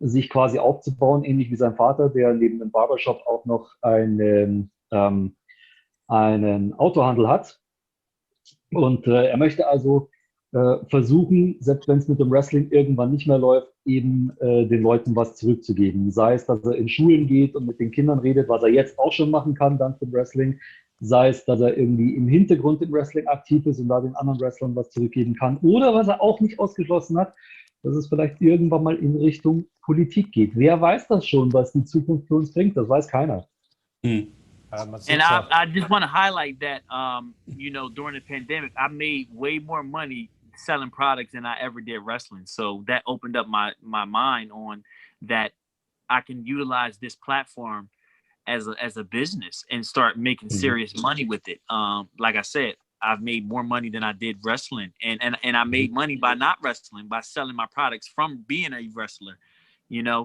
sich quasi aufzubauen, ähnlich wie sein Vater, der neben dem Barbershop auch noch einen Autohandel hat. Und er möchte also versuchen, selbst wenn es mit dem Wrestling irgendwann nicht mehr läuft, eben den Leuten was zurückzugeben. Sei es, dass er in Schulen geht und mit den Kindern redet, was er jetzt auch schon machen kann, dank dem Wrestling. Sei es, dass er irgendwie im Hintergrund im Wrestling aktiv ist und da den anderen Wrestlern was zurückgeben kann. Oder was er auch nicht ausgeschlossen hat, dass es vielleicht irgendwann mal in Richtung Politik geht. Wer weiß das schon, was die Zukunft für uns bringt? Das weiß keiner. And I just want to highlight that, during the pandemic, I made way more money selling products than I ever did wrestling. So that opened up my mind on that I can utilize this platform as a business and start making serious money with it. Like I said, I've made more money than I did wrestling. And I made money by not wrestling, by selling my products from being a wrestler,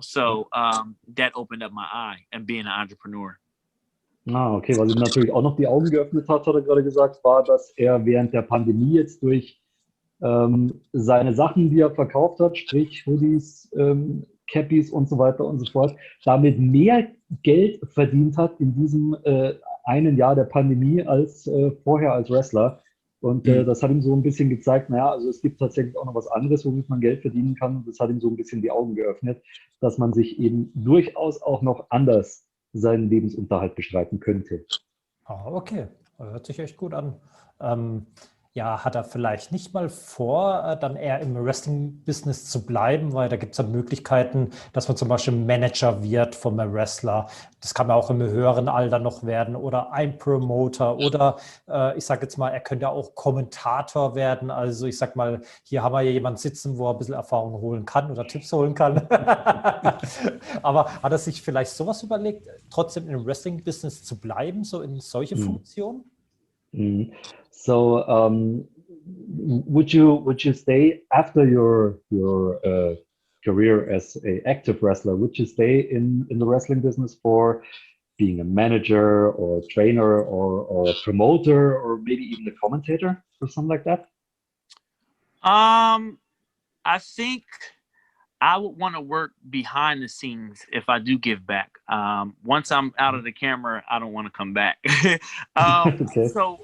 So that opened up my eye and being an entrepreneur. Okay, was ihm natürlich auch noch die Augen geöffnet hat er gerade gesagt, war, dass er während der Pandemie jetzt durch seine Sachen, die er verkauft hat, sprich Hoodies, Cappies und so weiter und so fort, damit mehr Geld verdient hat in diesem einen Jahr der Pandemie als vorher als Wrestler. Und das hat ihm so ein bisschen gezeigt, naja, also es gibt tatsächlich auch noch was anderes, womit man Geld verdienen kann. Und das hat ihm so ein bisschen die Augen geöffnet, dass man sich eben durchaus auch noch anders seinen Lebensunterhalt bestreiten könnte. Okay, hört sich echt gut an. Ja, hat er vielleicht nicht mal vor, dann eher im Wrestling-Business zu bleiben, weil da gibt es dann Möglichkeiten, dass man zum Beispiel Manager wird vom Wrestler. Das kann man auch im höheren Alter noch werden oder ein Promoter oder ich sage jetzt mal, er könnte auch Kommentator werden. Also ich sage mal, hier haben wir ja jemanden sitzen, wo er ein bisschen Erfahrung holen kann oder Tipps holen kann. Aber hat er sich vielleicht sowas überlegt, trotzdem im Wrestling-Business zu bleiben, so in solche Mhm. Funktionen? Mhm. So, would you stay after your career as a active wrestler? Would you stay in the wrestling business for being a manager or trainer or a promoter or maybe even a commentator or something like that? I think I would want to work behind the scenes if I do give back. Once I'm out of the camera, I don't want to come back. Okay. So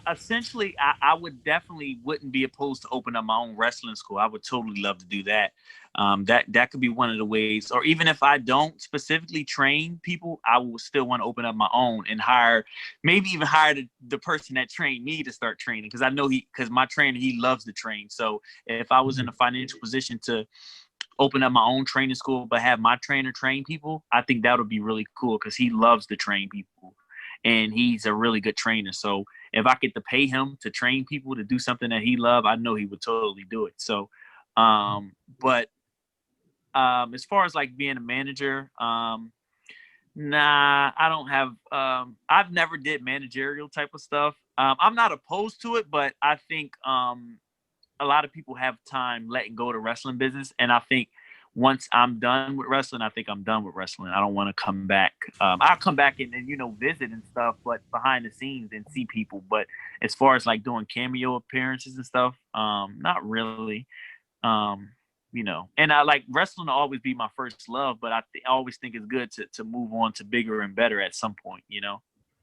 essentially, I would definitely wouldn't be opposed to open up my own wrestling school. I would totally love to do that. That could be one of the ways. Or even if I don't specifically train people, I will still want to open up my own and maybe even hire the person that trained me to start training, because I know because my trainer, he loves to train. So if I was in a financial position to open up my own training school, but have my trainer train people, I think that would be really cool, because he loves to train people and he's a really good trainer. So if I get to pay him to train people to do something that he loves, I know he would totally do it. So, but as far as like being a manager, nah, I don't have, I've never did managerial type of stuff. I'm not opposed to it, but I think, a lot of people have time letting go of the wrestling business. And I think once I'm done with wrestling, I think I'm done with wrestling. I don't want to come back. I'll come back and visit and stuff, but behind the scenes and see people. But as far as like doing cameo appearances and stuff, not really. And I like wrestling to always be my first love, but I always think it's good to move on to bigger and better at some point.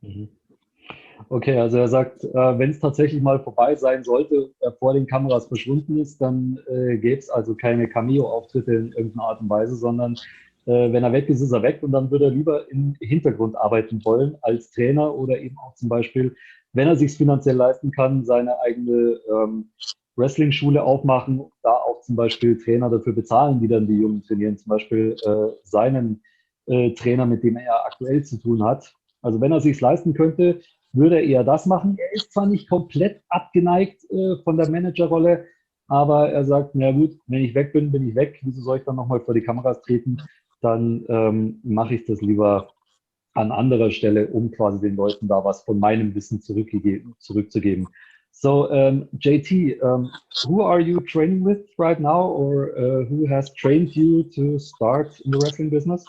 Mhm. Okay, also er sagt, wenn es tatsächlich mal vorbei sein sollte, er vor den Kameras verschwunden ist, dann gäbe es also keine Cameo-Auftritte in irgendeiner Art und Weise, sondern wenn er weg ist er weg, und dann würde er lieber im Hintergrund arbeiten wollen als Trainer oder eben auch zum Beispiel, wenn er sich finanziell leisten kann, seine eigene Wrestling-Schule aufmachen und da auch zum Beispiel Trainer dafür bezahlen, die dann die Jungen trainieren, zum Beispiel seinen Trainer, mit dem er aktuell zu tun hat. Also wenn er sich leisten könnte, würde er eher das machen. Er ist zwar nicht komplett abgeneigt von der Managerrolle, aber er sagt, na gut, wenn ich weg bin, bin ich weg. Wieso soll ich dann nochmal vor die Kameras treten? Dann mache ich das lieber an anderer Stelle, um quasi den Leuten da was von meinem Wissen zurückzugeben. So, JT, who are you training with right now, or who has trained you to start in the wrestling business?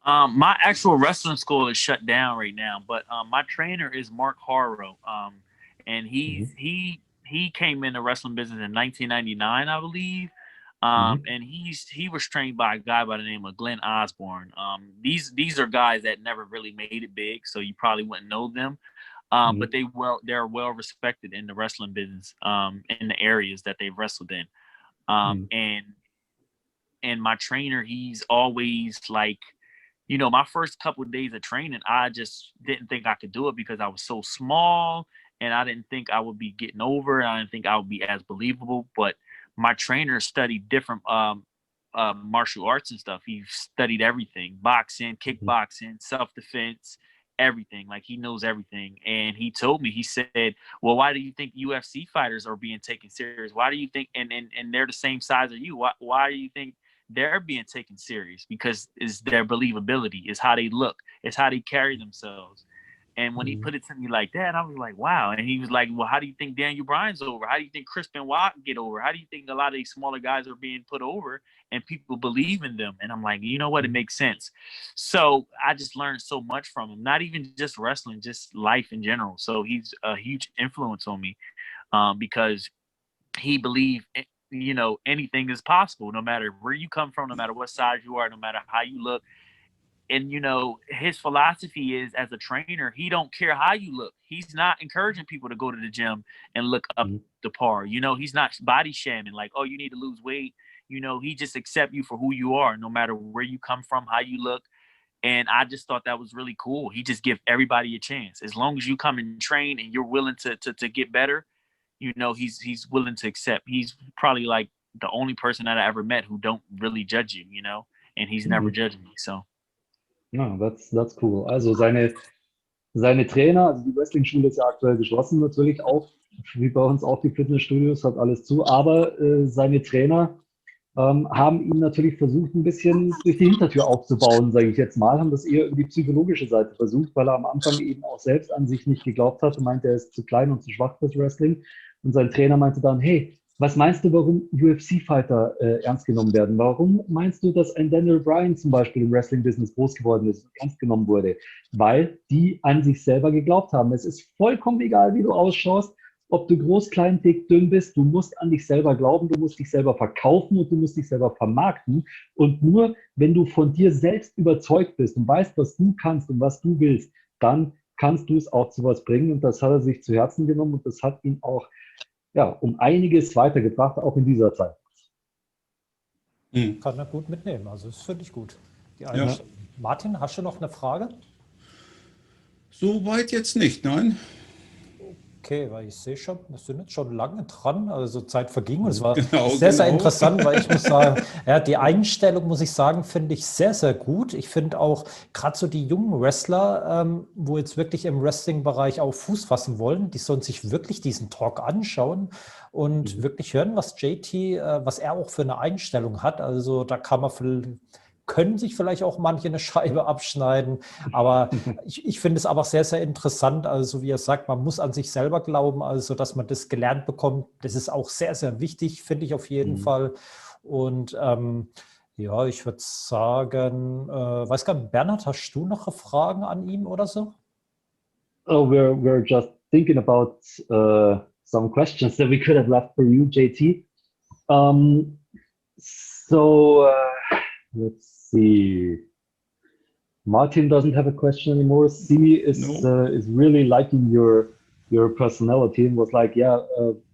My actual wrestling school is shut down right now, but my trainer is Mark Harrow, and he came in the wrestling business in 1999, I believe. And he was trained by a guy by the name of Glenn Osborne. These are guys that never really made it big, so you probably wouldn't know them. But they're well respected in the wrestling business, in the areas that they've wrestled in. And my trainer, he's always like, my first couple of days of training, I just didn't think I could do it because I was so small, and I didn't think I would be getting over, and I didn't think I would be as believable. But my trainer studied different martial arts and stuff. He studied everything: boxing, kickboxing, self-defense, everything. Like, he knows everything. And he told me, he said, well, why do you think UFC fighters are being taken serious? Why do you think, and they're the same size as you, why do you think they're being taken serious? Because it's their believability, it's how they look, it's how they carry themselves. And when he put it to me like that, I was like, wow. And he was like, well, how do you think Daniel Bryan's over? How do you think Chris Benoit get over? How do you think a lot of these smaller guys are being put over and people believe in them? And I'm like, you know what? It makes sense. So I just learned so much from him, not even just wrestling, just life in general. So he's a huge influence on me, because he believed, anything is possible, no matter where you come from, no matter what size you are, no matter how you look. And, his philosophy is, as a trainer, he don't care how you look. He's not encouraging people to go to the gym and look up to par. He's not body shaming, like, oh, you need to lose weight. He just accept you for who you are, no matter where you come from, how you look. And I just thought that was really cool. He just give everybody a chance. As long as you come and train and you're willing to get better, you know, he's willing to accept. He's probably like the only person that I ever met who don't really judge you, you know, and he's never judged me. So. Ja, that's cool. Also seine Trainer, also die Wrestling-Schule ist ja aktuell geschlossen natürlich auch, wie bei uns auch die Fitnessstudios, hat alles zu, aber seine Trainer haben ihn natürlich versucht, ein bisschen durch die Hintertür aufzubauen, sage ich jetzt mal, haben das eher über die psychologische Seite versucht, weil er am Anfang eben auch selbst an sich nicht geglaubt hatte, meinte, er ist zu klein und zu schwach fürs Wrestling. Und sein Trainer meinte dann, hey, was meinst du, warum UFC-Fighter ernst genommen werden? Warum meinst du, dass ein Daniel Bryan zum Beispiel im Wrestling-Business groß geworden ist und ernst genommen wurde? Weil die an sich selber geglaubt haben. Es ist vollkommen egal, wie du ausschaust, ob du groß, klein, dick, dünn bist. Du musst an dich selber glauben, du musst dich selber verkaufen und du musst dich selber vermarkten. Und nur, wenn du von dir selbst überzeugt bist und weißt, was du kannst und was du willst, dann kannst du es auch zu was bringen. Und das hat er sich zu Herzen genommen und das hat ihn auch um einiges weitergebracht, auch in dieser Zeit. Kann er gut mitnehmen, also das finde ich gut. Martin, hast du noch eine Frage? Soweit jetzt nicht, nein. Okay, weil ich sehe schon, wir sind jetzt schon lange dran, also Zeit verging und es war Genau, sehr interessant, weil ich muss sagen, die Einstellung, muss ich sagen, finde ich sehr, sehr gut. Ich finde auch gerade so die jungen Wrestler, wo jetzt wirklich im Wrestling-Bereich auch Fuß fassen wollen, die sollen sich wirklich diesen Talk anschauen und wirklich hören, was JT, was er auch für eine Einstellung hat. Also da kann man können sich vielleicht auch manche eine Scheibe abschneiden, aber ich finde es aber sehr, sehr interessant, also wie er sagt, man muss an sich selber glauben, also dass man das gelernt bekommt, das ist auch sehr, sehr wichtig, finde ich auf jeden Fall. Und ich würde sagen, weiß gar nicht, Bernhard, hast du noch Fragen an ihn oder so? Oh, we're just thinking about some questions that we could have left for you, JT. Let's see. Martin doesn't have a question anymore. Simi is really liking your personality and was like,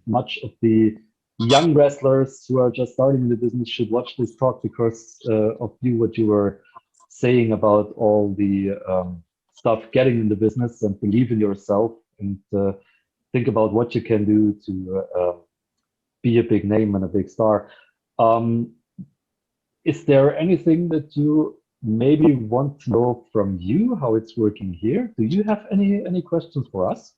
much of the young wrestlers who are just starting in the business should watch this talk because of what you were saying about all the stuff getting in the business and believe in yourself and think about what you can do to be a big name and a big star. Is there anything that you maybe want to know from you, how it's working here? Do you have any questions for us?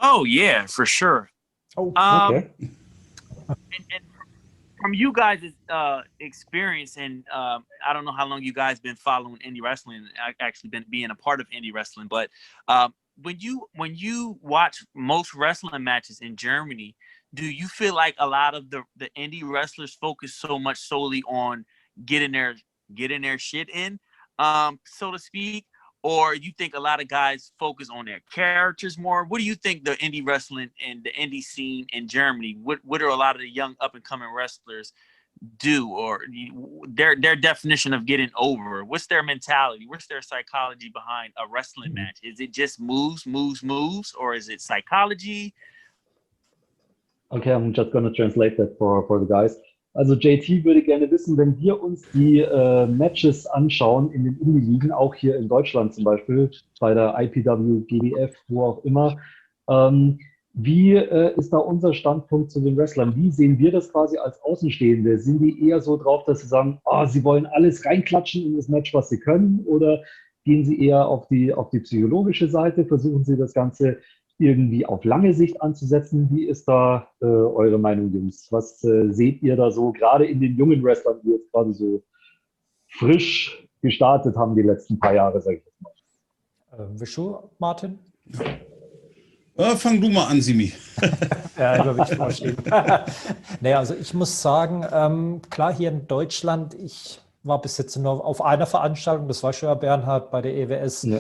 Oh, yeah, for sure. Oh, okay. And from you guys' experience, and I don't know how long you guys been following indie wrestling, actually been being a part of indie wrestling, but when you watch most wrestling matches in Germany, do you feel like a lot of the indie wrestlers focus solely on getting their shit in, so to speak, or you think a lot of guys focus on their characters more? What do you think the indie wrestling and the indie scene in Germany? What are a lot of the young up and coming wrestlers do, or their definition of getting over? What's their mentality? What's their psychology behind a wrestling match? Is it just moves, or is it psychology? Okay, I'm just going to translate that for the guys. Also JT würde gerne wissen, wenn wir uns die Matches anschauen in den Indie-Ligen, auch hier in Deutschland zum Beispiel, bei der IPW, GDF, wo auch immer, wie ist da unser Standpunkt zu den Wrestlern? Wie sehen wir das quasi als Außenstehende? Sind die eher so drauf, dass sie sagen, sie wollen alles reinklatschen in das Match, was sie können? Oder gehen sie eher auf die psychologische Seite? Versuchen sie das Ganze irgendwie auf lange Sicht anzusetzen? Wie ist da eure Meinung, Jungs? Was seht ihr da so, gerade in den jungen Wrestlern, die jetzt quasi so frisch gestartet haben die letzten paar Jahre, sag ich jetzt mal? Willst du, Martin? Fang du mal an, Simi. Ja, über mich vorschieben. Naja, also ich muss sagen, klar, hier in Deutschland, ich war bis jetzt nur auf einer Veranstaltung, das war schon ja Bernhard bei der EWS. Ja.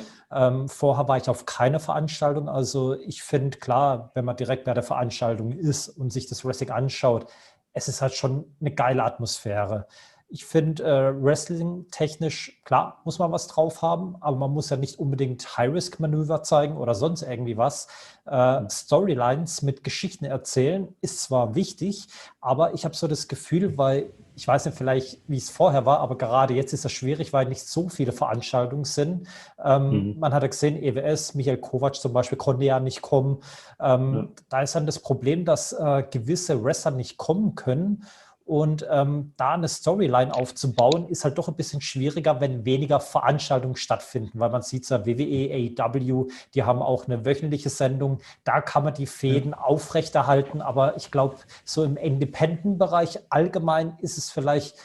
Vorher war ich auf keine Veranstaltung. Also ich finde, klar, wenn man direkt bei der Veranstaltung ist und sich das Wrestling anschaut, es ist halt schon eine geile Atmosphäre. Ich finde, Wrestling-technisch, klar, muss man was drauf haben, aber man muss ja nicht unbedingt High-Risk-Manöver zeigen oder sonst irgendwie was. Storylines mit Geschichten erzählen ist zwar wichtig, aber ich habe so das Gefühl, weil ich weiß nicht vielleicht, wie es vorher war, aber gerade jetzt ist das schwierig, weil nicht so viele Veranstaltungen sind. Man hat ja gesehen, EWS, Michael Kovac zum Beispiel konnte ja nicht kommen. Da ist dann das Problem, dass gewisse Wrestler nicht kommen können. Und da eine Storyline aufzubauen, ist halt doch ein bisschen schwieriger, wenn weniger Veranstaltungen stattfinden, weil man sieht ja WWE, AEW, die haben auch eine wöchentliche Sendung, da kann man die Fäden aufrechterhalten, aber ich glaube, so im Independent-Bereich allgemein ist es vielleicht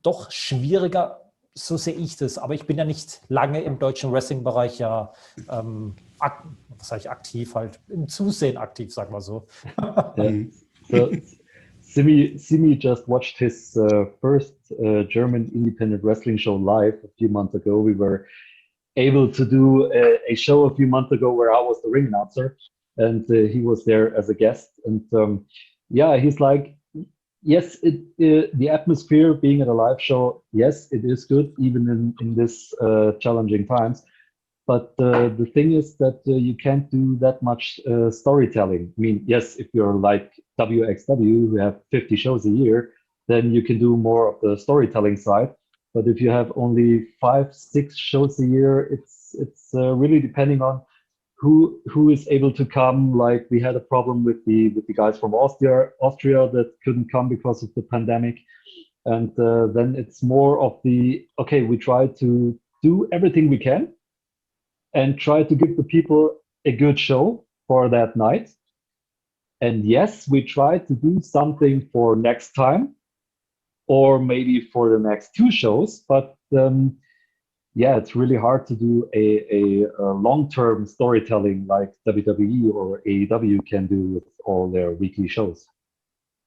doch schwieriger, so sehe ich das, aber ich bin ja nicht lange im deutschen Wrestling-Bereich ja was sage ich, aktiv, halt im Zusehen aktiv, sagen wir so. So, Simi just watched his first German independent wrestling show live a few months ago. We were able to do a show a few months ago where I was the ring announcer, and he was there as a guest. And yeah, he's like, yes, the atmosphere being at a live show, yes, it is good, even in this challenging times. But the thing is that you can't do that much storytelling. I mean, yes, if you're like WXW, who have 50 shows a year, then you can do more of the storytelling side. But if you have only 5, 6 shows a year, it's really depending on who is able to come. Like we had a problem with the guys from Austria that couldn't come because of the pandemic. And then it's more of okay, we try to do everything we can and try to give the people a good show for that night. And yes, we try to do something for next time or maybe for the next 2 shows. But yeah, it's really hard to do a long-term storytelling like WWE or AEW can do with all their weekly shows.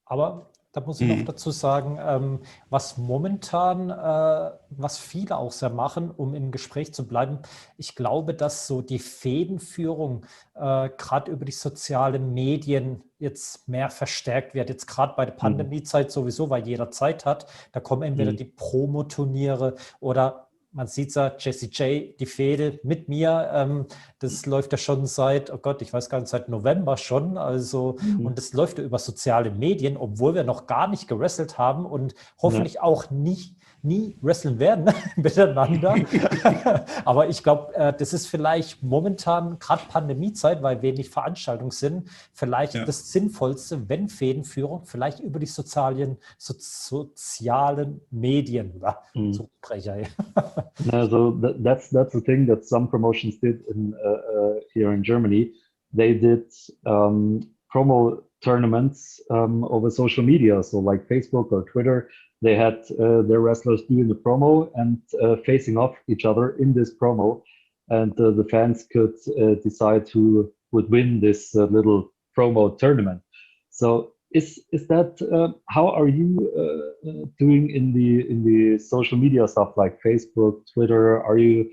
Aber da muss ich noch dazu sagen, was momentan, was viele auch sehr machen, um im Gespräch zu bleiben, ich glaube, dass so die Fädenführung gerade über die sozialen Medien jetzt mehr verstärkt wird. Jetzt gerade bei der Pandemiezeit sowieso, weil jeder Zeit hat. Da kommen entweder die Promoturniere oder man sieht ja, Jessie J, die Fehde mit mir, das läuft ja schon seit, oh Gott, ich weiß gar nicht, seit November schon, also, und das läuft ja über soziale Medien, obwohl wir noch gar nicht gewrestelt haben und hoffentlich auch nie wrestlen werden miteinander. Aber ich glaube, das ist vielleicht momentan, gerade Pandemiezeit, weil wenig Veranstaltungen sind, vielleicht das Sinnvollste, wenn Fädenführung vielleicht über die sozialen Medien Zungenbrecher. So that's the thing that some promotions did here in Germany. They did promo tournaments over social media, so like Facebook or Twitter. They had their wrestlers doing the promo and facing off each other in this promo, and the fans could decide who would win this little promo tournament. So is that how are you doing in the social media stuff like Facebook, Twitter? Are you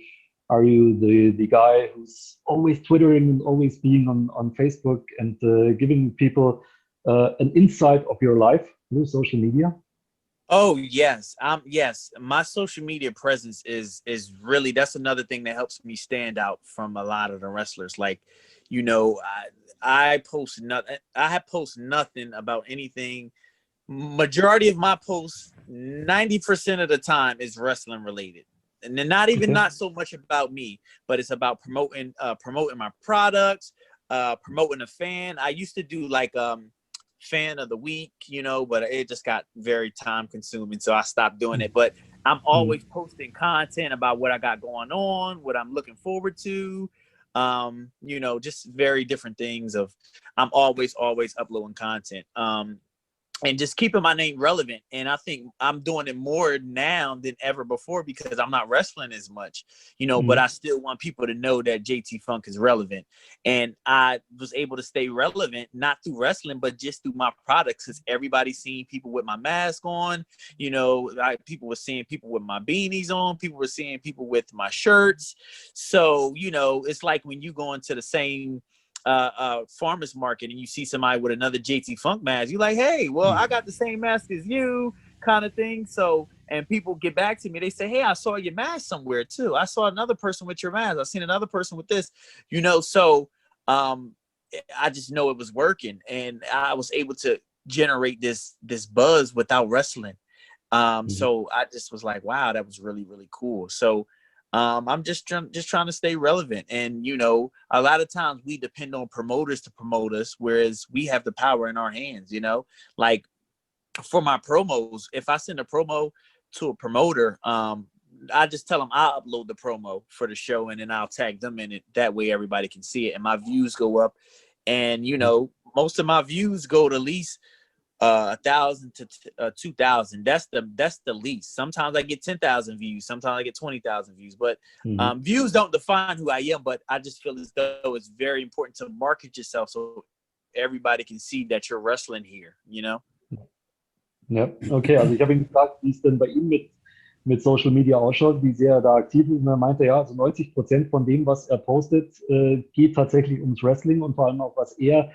the guy who's always twittering and always being on Facebook and giving people an insight of your life through social media? Oh yes, yes. My social media presence is really, that's another thing that helps me stand out from a lot of the wrestlers. Like, you know, I post nothing. I post nothing about anything. Majority of my posts, 90% of the time, is wrestling related, and then not so much about me, but it's about promoting my products, promoting a fan. I used to do like fan of the week, you know, but it just got very time consuming, so I stopped doing it. But I'm always posting content about what I got going on, what I'm looking forward to, you know, just very different things. I'm always uploading content, and just keeping my name relevant. And I think I'm doing it more now than ever before because I'm not wrestling as much, you know, but I still want people to know that JT Funk is relevant. And I was able to stay relevant, not through wrestling, but just through my products, because everybody's seeing people with my mask on, you know, people were seeing people with my beanies on, people were seeing people with my shirts. So, you know, it's like when you go into the same farmer's market and you see somebody with another JT Funk mask, you're like, hey, well, I got the same mask as you, kind of thing. So, and people get back to me, they say, hey, I saw your mask somewhere too. I saw another person with your mask. I've seen another person with this, you know. So I just know it was working, and I was able to generate this buzz without wrestling. So I just was like, wow, that was really, really cool. So I'm just trying to stay relevant. And, you know, a lot of times we depend on promoters to promote us, whereas we have the power in our hands, you know, like for my promos, if I send a promo to a promoter, I just tell them I'll upload the promo for the show and then I'll tag them in it. That way everybody can see it and my views go up. And, you know, most of my views go to at least 1,000 to 2,000. That's the least. Sometimes I get 10,000 views. Sometimes I get 20,000 views. But views don't define who I am. But I just feel as though it's very important to market yourself so everybody can see that you're wrestling here. You know? Ja, okay. Also ich habe ihn gefragt, wie es denn bei ihm mit Social Media ausschaut, wie sehr er da aktiv ist. Und er meinte, ja, also 90% von dem, was er postet, geht tatsächlich ums Wrestling und vor allem auch, was er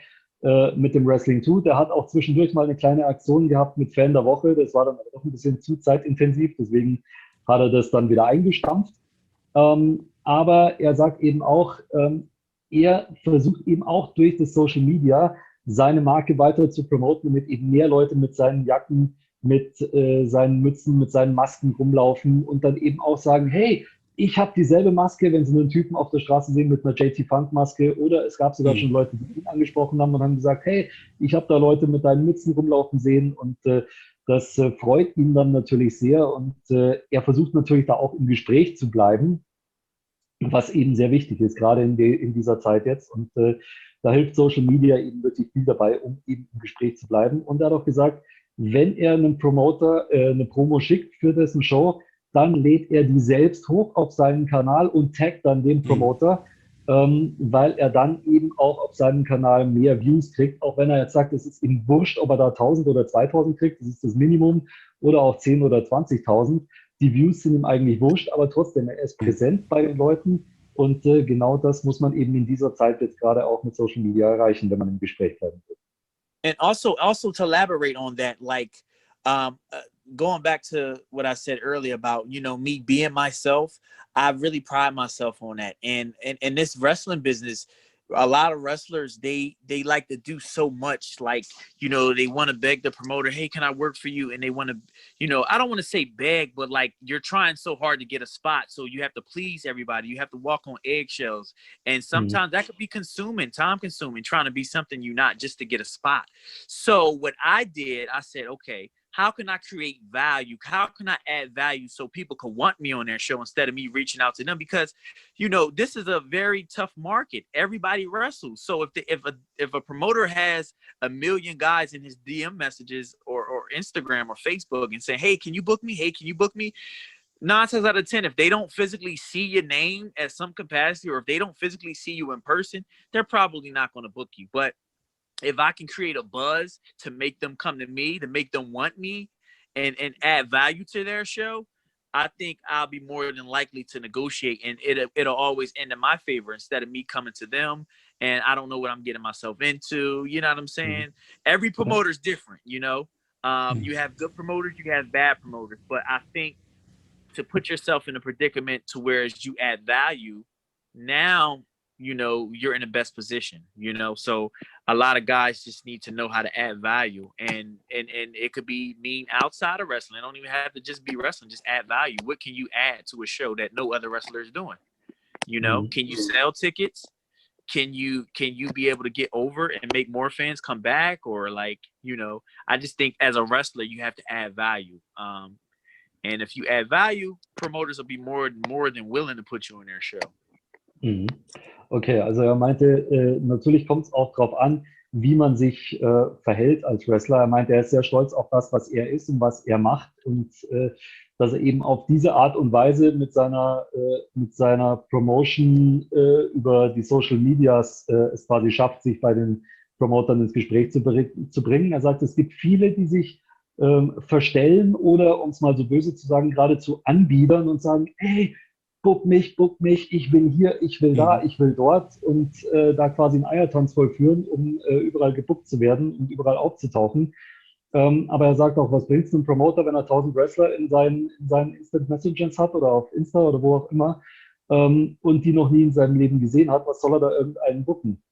mit dem Wrestling tut. Er hat auch zwischendurch mal eine kleine Aktion gehabt mit Fan der Woche. Das war dann auch ein bisschen zu zeitintensiv, deswegen hat er das dann wieder eingestampft. Aber er sagt eben auch, er versucht eben auch durch das Social Media seine Marke weiter zu promoten, damit eben mehr Leute mit seinen Jacken, mit seinen Mützen, mit seinen Masken rumlaufen und dann eben auch sagen, hey, ich habe dieselbe Maske, wenn Sie einen Typen auf der Straße sehen mit einer JT Funk Maske, oder es gab sogar schon Leute, die ihn angesprochen haben und haben gesagt, hey, ich habe da Leute mit deinen Mützen rumlaufen sehen und das freut ihn dann natürlich sehr und er versucht natürlich da auch im Gespräch zu bleiben, was eben sehr wichtig ist, gerade in dieser Zeit jetzt und da hilft Social Media eben wirklich viel dabei, um eben im Gespräch zu bleiben und er hat auch gesagt, wenn er einem Promoter eine Promo schickt für dessen Show, dann lädt er die selbst hoch auf seinen Kanal und taggt dann den Promoter, weil er dann eben auch auf seinem Kanal mehr Views kriegt, auch wenn er jetzt sagt, es ist ihm wurscht, ob er da 1.000 oder 2.000 kriegt, das ist das Minimum, oder auch 10.000 oder 20.000. Die Views sind ihm eigentlich wurscht, aber trotzdem, er ist präsent bei den Leuten und genau das muss man eben in dieser Zeit jetzt gerade auch mit Social Media erreichen, wenn man im Gespräch bleiben will. And also to elaborate on that, like going back to what I said earlier about, you know, me being myself, I really pride myself on that. And in this wrestling business, a lot of wrestlers, they like to do so much, like, you know, they want to beg the promoter, hey, can I work for you? And they want to, you know, I don't want to say beg, but like you're trying so hard to get a spot. So you have to please everybody. You have to walk on eggshells. And sometimes that could be time consuming, trying to be something you're not just to get a spot. So what I did, I said, okay, how can I create value? How can I add value so people can want me on their show instead of me reaching out to them? Because, you know, this is a very tough market. Everybody wrestles. So if a promoter has 1 million guys in his DM messages or Instagram or Facebook and saying, hey, can you book me? Hey, can you book me? 9 times out of 10, if they don't physically see your name at some capacity, or if they don't physically see you in person, they're probably not going to book you. But if I can create a buzz to make them come to me, to make them want me and add value to their show, I think I'll be more than likely to negotiate, and it'll always end in my favor instead of me coming to them and I don't know what I'm getting myself into. You know what I'm saying? Every promoter is different, you know. You have good promoters, you have bad promoters, but I think to put yourself in a predicament to where you add value, now you know you're in the best position, you know. So a lot of guys just need to know how to add value, and it could be mean outside of wrestling. It don't even have to just be wrestling. Just add value. What can you add to a show that no other wrestler is doing? You know, can you sell tickets? Can you be able to get over and make more fans come back? Or like, you know, I just think as a wrestler you have to add value. And if you add value, promoters will be more than willing to put you on their show. Okay, also er meinte, natürlich kommt es auch darauf an, wie man sich verhält als Wrestler. Er meinte, er ist sehr stolz auf das, was er ist und was er macht und dass er eben auf diese Art und Weise mit seiner Promotion über die Social Medias es quasi schafft, sich bei den Promotern ins Gespräch zu bringen. Er sagt, es gibt viele, die sich verstellen oder, um es mal so böse zu sagen, geradezu anbiedern und sagen, hey, book mich, ich will hier, ich will da, ich will dort und da quasi einen Eiertanz vollführen, um überall gebuckt zu werden und überall aufzutauchen. Aber er sagt auch, was bringt es einem Promoter, wenn er 1000 Wrestler in seinen Instant Messengers hat oder auf Insta oder wo auch immer und die noch nie in seinem Leben gesehen hat, was soll er da irgendeinen booken?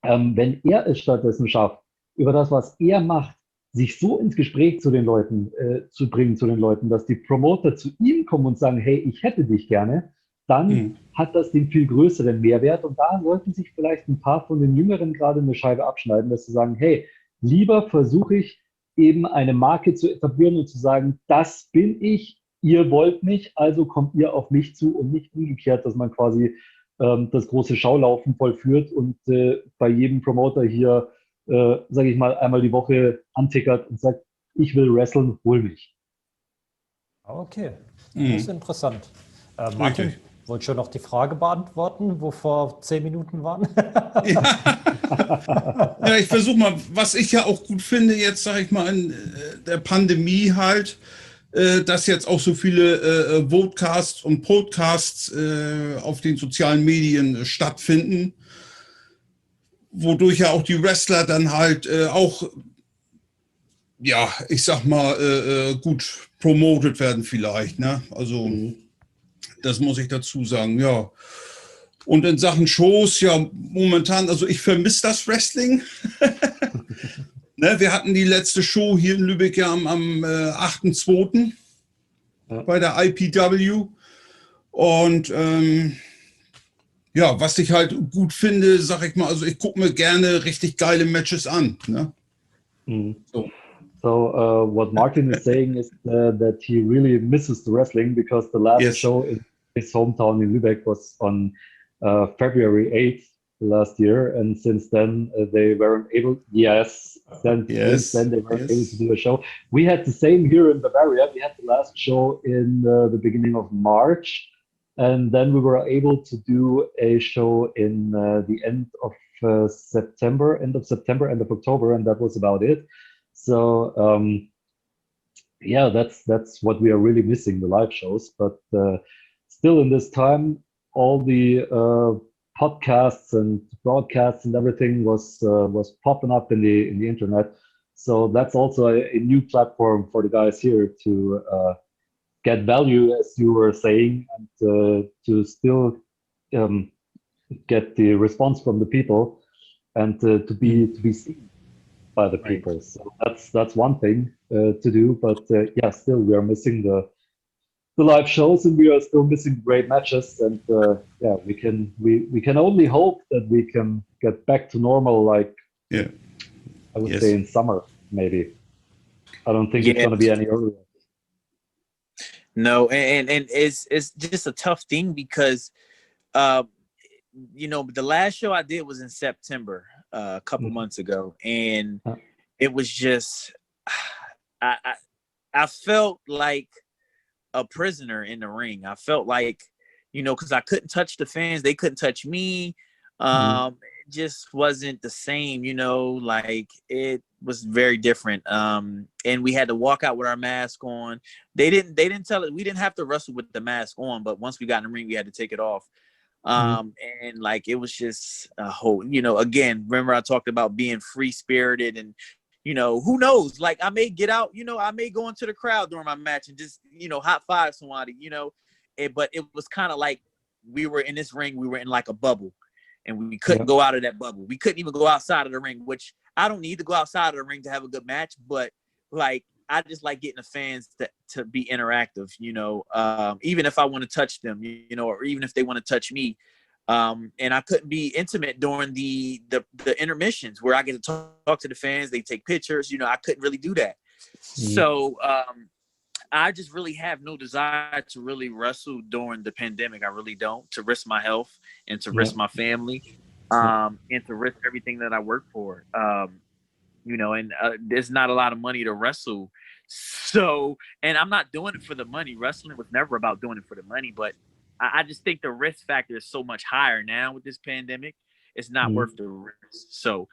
Wenn er es stattdessen schafft, über das, was er macht, sich so ins Gespräch zu den Leuten zu bringen, zu den Leuten, dass die Promoter zu ihm kommen und sagen, hey, ich hätte dich gerne, dann hat das den viel größeren Mehrwert. Und da sollten sich vielleicht ein paar von den Jüngeren gerade eine Scheibe abschneiden, dass sie sagen, hey, lieber versuche ich eben eine Marke zu etablieren und zu sagen, das bin ich, ihr wollt mich, also kommt ihr auf mich zu und nicht umgekehrt, dass man quasi das große Schaulaufen vollführt und bei jedem Promoter hier, sage ich mal, einmal die Woche antickert und sagt, ich will wrestlen, hol mich. Okay, das ist interessant. Martin, Richtig. wollt schon noch die Frage beantworten, wo vor 10 Minuten waren? Ja, ich versuche mal, was ich ja auch gut finde, jetzt sage ich mal in der Pandemie halt, dass jetzt auch so viele Votecasts und Podcasts auf den sozialen Medien stattfinden, wodurch ja auch die Wrestler dann halt auch, ja, ich sag mal, gut promotet werden vielleicht, ne? Also das muss ich dazu sagen, ja. Und in Sachen Shows, ja, momentan, also ich vermisse das Wrestling. Ne, wir hatten die letzte Show hier in Lübeck ja am 8.2. Bei der IPW. Und ja, was ich halt gut finde, sag ich mal, also ich gucke mir gerne richtig geile Matches an. Ne? So what Martin is saying is that he really misses the wrestling because the last show in his hometown in Lübeck was on February 8th last year, and since then they weren't able. Since then they weren't able to do a show. We had the same here in Bavaria. We had the last show in the beginning of March, and then we were able to do a show in the end of September, end of October, and that was about it. So yeah, that's what we are really missing, the live shows. But still, in this time, all the podcasts and broadcasts and everything was popping up in the internet. So that's also a new platform for the guys here to get value, as you were saying, and to still get the response from the people and to be seen by the people. So that's one thing to do. But yeah, still we are missing the live shows, and we are still missing great matches. And yeah, we can only hope that we can get back to normal, like I would say in summer, maybe. I don't think it's going to be any earlier. No, and it's just a tough thing because you know, the last show I did was in September, a couple months ago, and it was just I felt like a prisoner in the ring. I felt like, you know, because I couldn't touch the fans, they couldn't touch me. It just wasn't the same, you know, like it was very different. And we had to walk out with our mask on. They didn't tell us, we didn't have to wrestle with the mask on, but once we got in the ring, we had to take it off. And like it was just a whole, you know, again, remember I talked about being free spirited, and you know, who knows, like I may get out, you know, I may go into the crowd during my match and just, you know, hot five somebody, you know, but it was kind of like we were in this ring, we were in like a bubble, and we couldn't go out of that bubble. We couldn't even go outside of the ring, which I don't need to go outside of the ring to have a good match, but like I just like getting the fans to be interactive, you know, even if I want to touch them, you know, or even if they want to touch me. And I couldn't be intimate during the intermissions where I get to talk to the fans, they take pictures, you know, I couldn't really do that. So I just really have no desire to really wrestle during the pandemic. I really don't, to risk my health and to risk my family, and to risk everything that I work for. You know, and there's not a lot of money to wrestle. So, and I'm not doing it for the money. Wrestling was never about doing it for the money, but I just think the risk factor is so much higher now with this pandemic. It's not worth the risk. So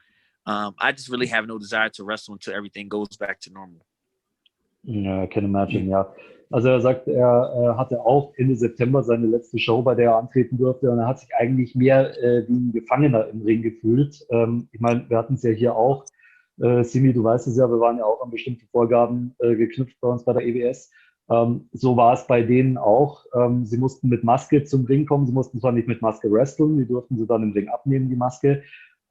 I just really have no desire to wrestle until everything goes back to normal. Ja, I can imagine, ja. Also er sagt, er hatte auch Ende September seine letzte Show, bei der er antreten durfte, und er hat sich eigentlich mehr wie ein Gefangener im Ring gefühlt. Ich meine, wir hatten es ja hier auch. Simi, du weißt es ja, wir waren ja auch an bestimmte Vorgaben geknüpft bei uns bei der EWS. So war es bei denen auch. Sie mussten mit Maske zum Ring kommen. Sie mussten zwar nicht mit Maske wresteln, die durften sie dann im Ring abnehmen, die Maske.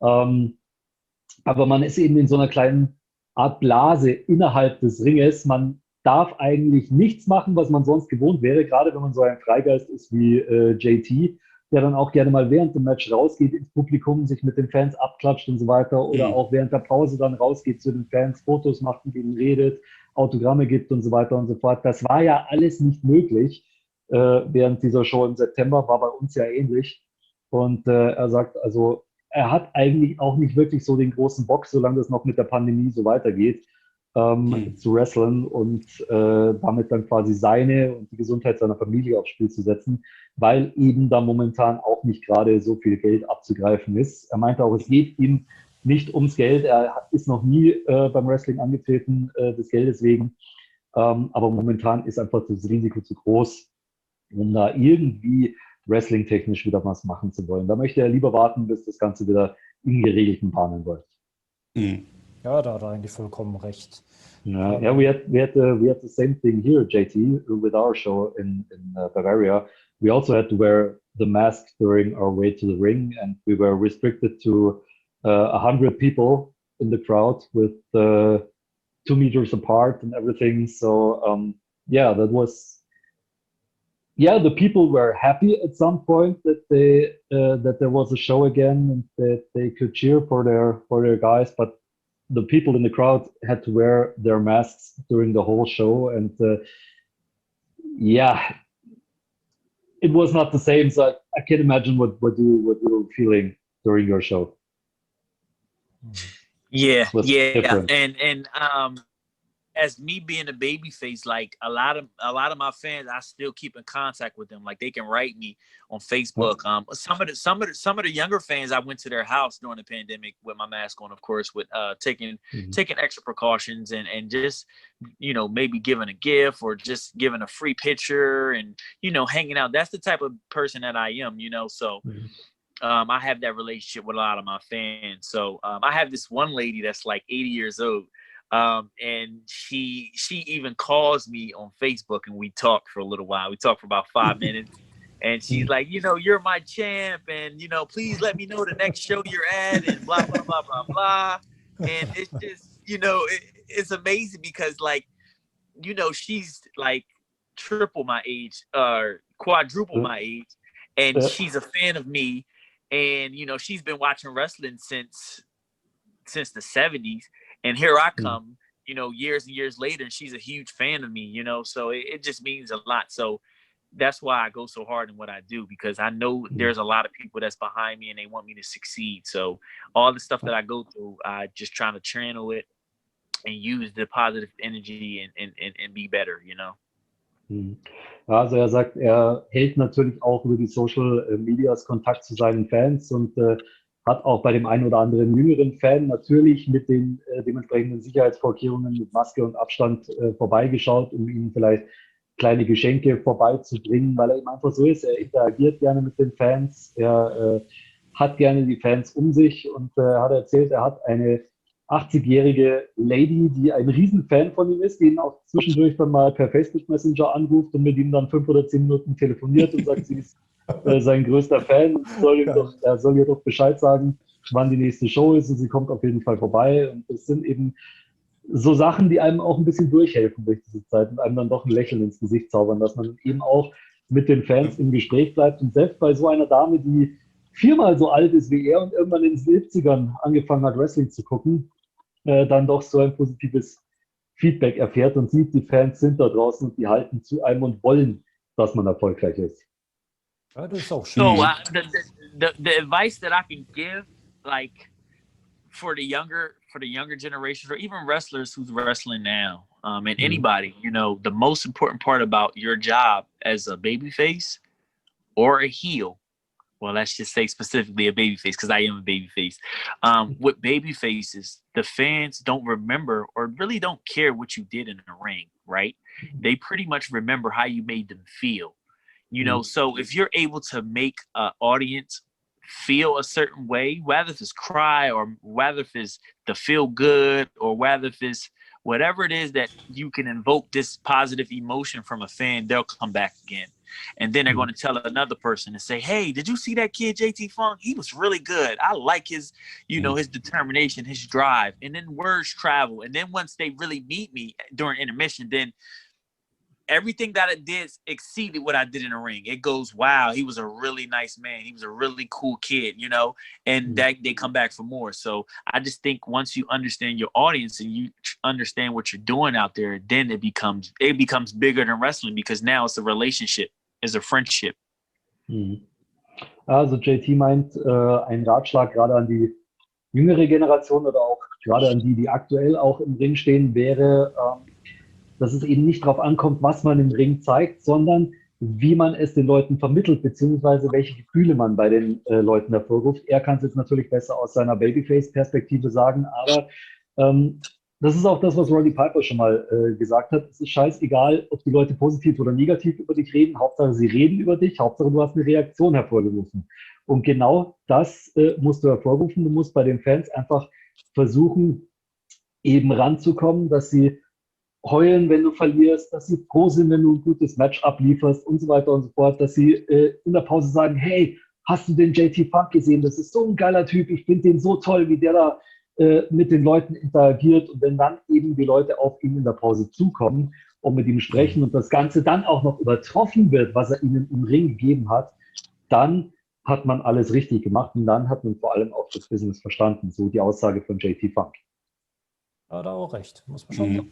Aber man ist eben in so einer kleinen Art Blase innerhalb des Ringes. Man darf eigentlich nichts machen, was man sonst gewohnt wäre, gerade wenn man so ein Freigeist ist wie JT, der dann auch gerne mal während dem Match rausgeht ins Publikum, sich mit den Fans abklatscht und so weiter oder auch während der Pause dann rausgeht zu den Fans, Fotos macht, mit ihnen redet, Autogramme gibt und so weiter und so fort. Das war ja alles nicht möglich während dieser Show im September, war bei uns ja ähnlich. Und er sagt, also er hat eigentlich auch nicht wirklich so den großen Bock, solange das noch mit der Pandemie so weitergeht, zu wrestlen und damit dann quasi seine und die Gesundheit seiner Familie aufs Spiel zu setzen, weil eben da momentan auch nicht gerade so viel Geld abzugreifen ist. Er meinte auch, es geht ihm nicht ums Geld. Er ist noch nie beim Wrestling angetreten, des Geldes wegen. Aber momentan ist einfach das Risiko zu groß, um da irgendwie wrestling-technisch wieder was machen zu wollen. Da möchte er lieber warten, bis das Ganze wieder in geregelten Bahnen läuft. Ja, da hat er eigentlich vollkommen recht. Yeah, we had the same thing here, JT, with our show in Bavaria. We also had to wear the mask during our way to the ring, and we were restricted to 100 people in the crowd with 2 meters apart and everything. So yeah, that was. Yeah, the people were happy at some point that there was a show again and that they could cheer for their guys, but the people in the crowd had to wear their masks during the whole show, and yeah, it was not the same. So I can't imagine what you were feeling during your show. Yeah, different. and as me being a baby face, like a lot of my fans, I still keep in contact with them. Like they can write me on Facebook. Some of the younger fans, I went to their house during the pandemic with my mask on, of course, with taking extra precautions and just, you know, maybe giving a gift or just giving a free picture and, you know, hanging out. That's the type of person that I am, you know. So I have that relationship with a lot of my fans. So I have this one lady that's like 80 years old. And she even calls me on Facebook and we talk for a little while. We talk for about 5 minutes and she's like, you know, you're my champ and, you know, please let me know the next show you're at and blah, blah, blah, blah, blah. And it's just, you know, it's amazing because like, you know, she's like triple my age or quadruple my age and she's a fan of me. And, you know, she's been watching wrestling since the 70s. And here I come, you know, years and years later, and she's a huge fan of me, you know, so it just means a lot. So that's why I go so hard in what I do, because I know there's a lot of people that's behind me and they want me to succeed. So all the stuff that I go through, I just trying to channel it and use the positive energy and be better, you know. Also er sagt, er hält natürlich auch über die Social Medias Kontakt zu seinen Fans und hat auch bei dem einen oder anderen jüngeren Fan natürlich mit den dementsprechenden Sicherheitsvorkehrungen mit Maske und Abstand vorbeigeschaut, um ihnen vielleicht kleine Geschenke vorbeizubringen, weil er eben einfach so ist. Er interagiert gerne mit den Fans, er hat gerne die Fans um sich und hat erzählt, er hat eine 80-jährige Lady, die ein Riesenfan von ihm ist, die ihn auch zwischendurch dann mal per Facebook Messenger anruft und mit ihm dann 5 oder 10 Minuten telefoniert und sagt, sie ist sein größter Fan, er soll ihr doch Bescheid sagen, wann die nächste Show ist und sie kommt auf jeden Fall vorbei. Und das sind eben so Sachen, die einem auch ein bisschen durchhelfen durch diese Zeit und einem dann doch ein Lächeln ins Gesicht zaubern, dass man eben auch mit den Fans im Gespräch bleibt. Und selbst bei so einer Dame, die 4-mal so alt ist wie er und irgendwann in den 70ern angefangen hat, Wrestling zu gucken, dann doch so ein positives Feedback erfährt und sieht, die Fans sind da draußen und die halten zu einem und wollen, dass man erfolgreich ist. Das ist auch schön. So the advice that I can give, like for the younger generation or even wrestlers who's wrestling now, and anybody, you know, the most important part about your job as a babyface or a heel, well, let's just say specifically a babyface because I am a babyface. With babyfaces, the fans don't remember or really don't care what you did in the ring, right? They pretty much remember how you made them feel. You know, so if you're able to make an audience feel a certain way, whether if it's cry or whether if it's the feel good or whether if it's whatever it is that you can invoke this positive emotion from a fan, they'll come back again. And then they're going to tell another person and say, hey, did you see that kid, JT Funk? He was really good. I like his, his determination, his drive. And then words travel. And then once they really meet me during intermission, then everything that I did exceeded what I did in the ring. It goes, wow, he was a really nice man. He was a really cool kid, and that they come back for more. So I just think once you understand your audience and you understand what you're doing out there, then it becomes bigger than wrestling, because now it's a relationship, it's a friendship. Also JT meint, ein Ratschlag gerade an die jüngere Generation oder auch gerade an die aktuell auch im Ring stehen, wäre, dass es eben nicht darauf ankommt, was man im Ring zeigt, sondern wie man es den Leuten vermittelt, beziehungsweise welche Gefühle man bei den Leuten hervorruft. Er kann es jetzt natürlich besser aus seiner Babyface-Perspektive sagen, aber das ist auch das, was Roddy Piper schon mal gesagt hat. Es ist scheißegal, ob die Leute positiv oder negativ über dich reden. Hauptsache, sie reden über dich. Hauptsache, du hast eine Reaktion hervorgerufen. Und genau das musst du hervorrufen. Du musst bei den Fans einfach versuchen, eben ranzukommen, dass sie heulen, wenn du verlierst, dass sie froh sind, wenn du ein gutes Match ablieferst und so weiter und so fort, dass sie in der Pause sagen, hey, hast du den JT Funk gesehen? Das ist so ein geiler Typ, ich finde den so toll, wie der da mit den Leuten interagiert. Und wenn dann eben die Leute auf ihn in der Pause zukommen und mit ihm sprechen und das Ganze dann auch noch übertroffen wird, was er ihnen im Ring gegeben hat, dann hat man alles richtig gemacht und dann hat man vor allem auch das Business verstanden, so die Aussage von JT Funk. Hat er auch recht, muss man schon sagen.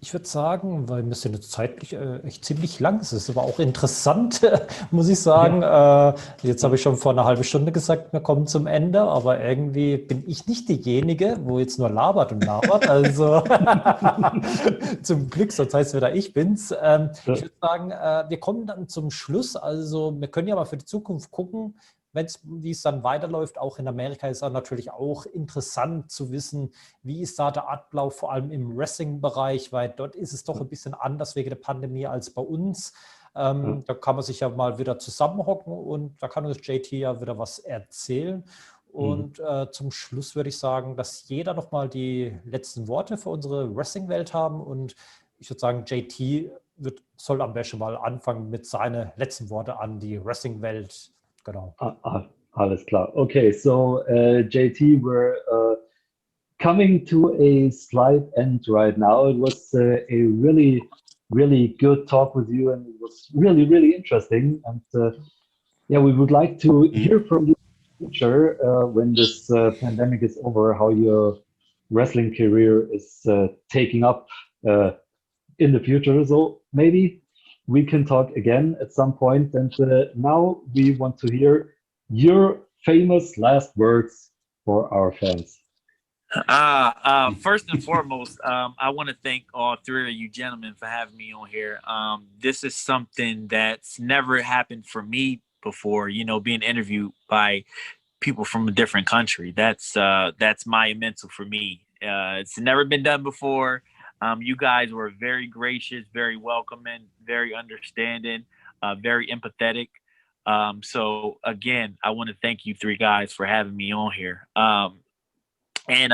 Ich würde sagen, weil wir sind jetzt zeitlich echt ziemlich lang, es ist aber auch interessant, muss ich sagen. Ja. Jetzt habe ich schon vor einer halben Stunde gesagt, wir kommen zum Ende, aber irgendwie bin ich nicht diejenige, wo jetzt nur labert und labert. Also zum Glück, sonst heißt es wieder, ich bin's. Ich würde sagen, wir kommen dann zum Schluss. Also wir können ja mal für die Zukunft gucken, wie es dann weiterläuft. Auch in Amerika ist dann natürlich auch interessant zu wissen, wie ist da der Ablauf, vor allem im Wrestling-Bereich, weil dort ist es doch ein bisschen anders wegen der Pandemie als bei uns. Da kann man sich ja mal wieder zusammenhocken und da kann uns JT ja wieder was erzählen. Und zum Schluss würde ich sagen, dass jeder nochmal die letzten Worte für unsere Wrestling-Welt haben. Und ich würde sagen, JT soll am besten mal anfangen mit seinen letzten Worten an die Wrestling-Welt. Genau. Alles klar. Okay, so JT, we're coming to a slight end right now. It was a really, really good talk with you, and it was really, really interesting. And yeah, we would like to hear from you in the future when this pandemic is over, how your wrestling career is taking up in the future. So maybe we can talk again at some point. And now we want to hear your famous last words for our fans. First and foremost, I want to thank all three of you gentlemen for having me on here. This is something that's never happened for me before, being interviewed by people from a different country. That's monumental for me. It's never been done before. You guys were very gracious, very welcoming, very understanding, very empathetic. So again, I want to thank you three guys for having me on here. And